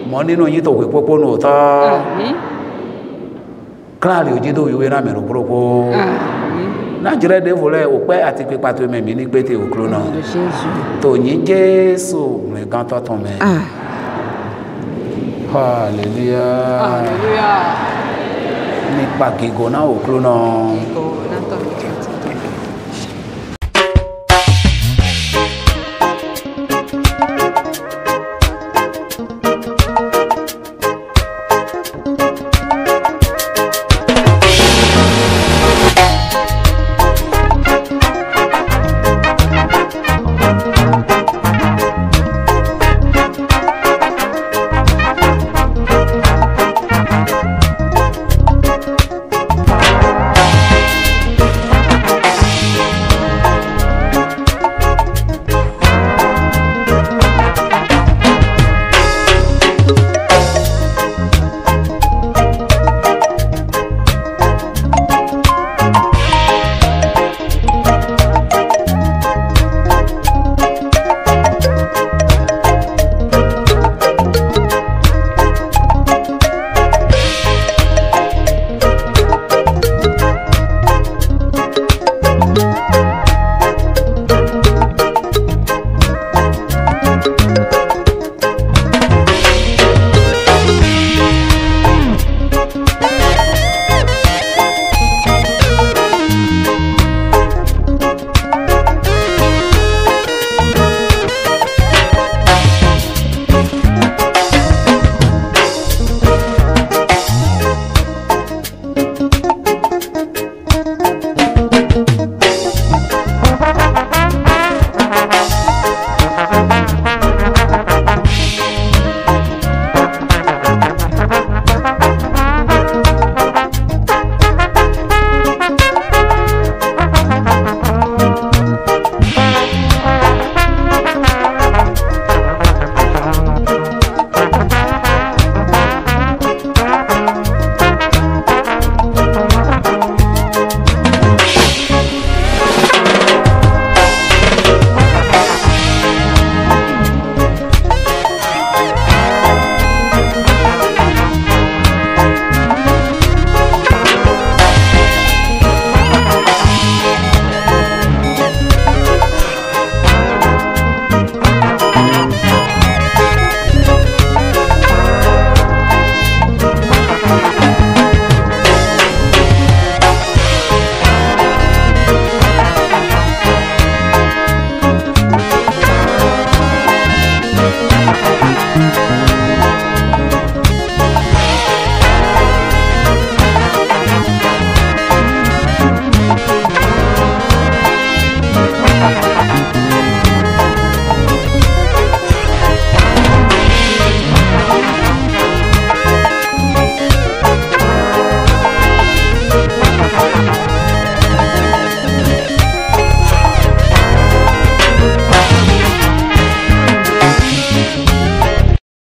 [SPEAKER 3] Mo nínú yín tó wé pópó nù tá. Kíláàrí òjìdó ìwé náà mẹ́rin pópó. Nàìjíríà dé volẹ̀ òpẹ́ àti pípa tó mẹ́mí ní pété òkúrò náà. Tòyìn Jésù nìkan tọ́tún mẹ́. Hallelujah.
[SPEAKER 2] Hallelujah.
[SPEAKER 3] Nípa gígùn náà òkúrò náà.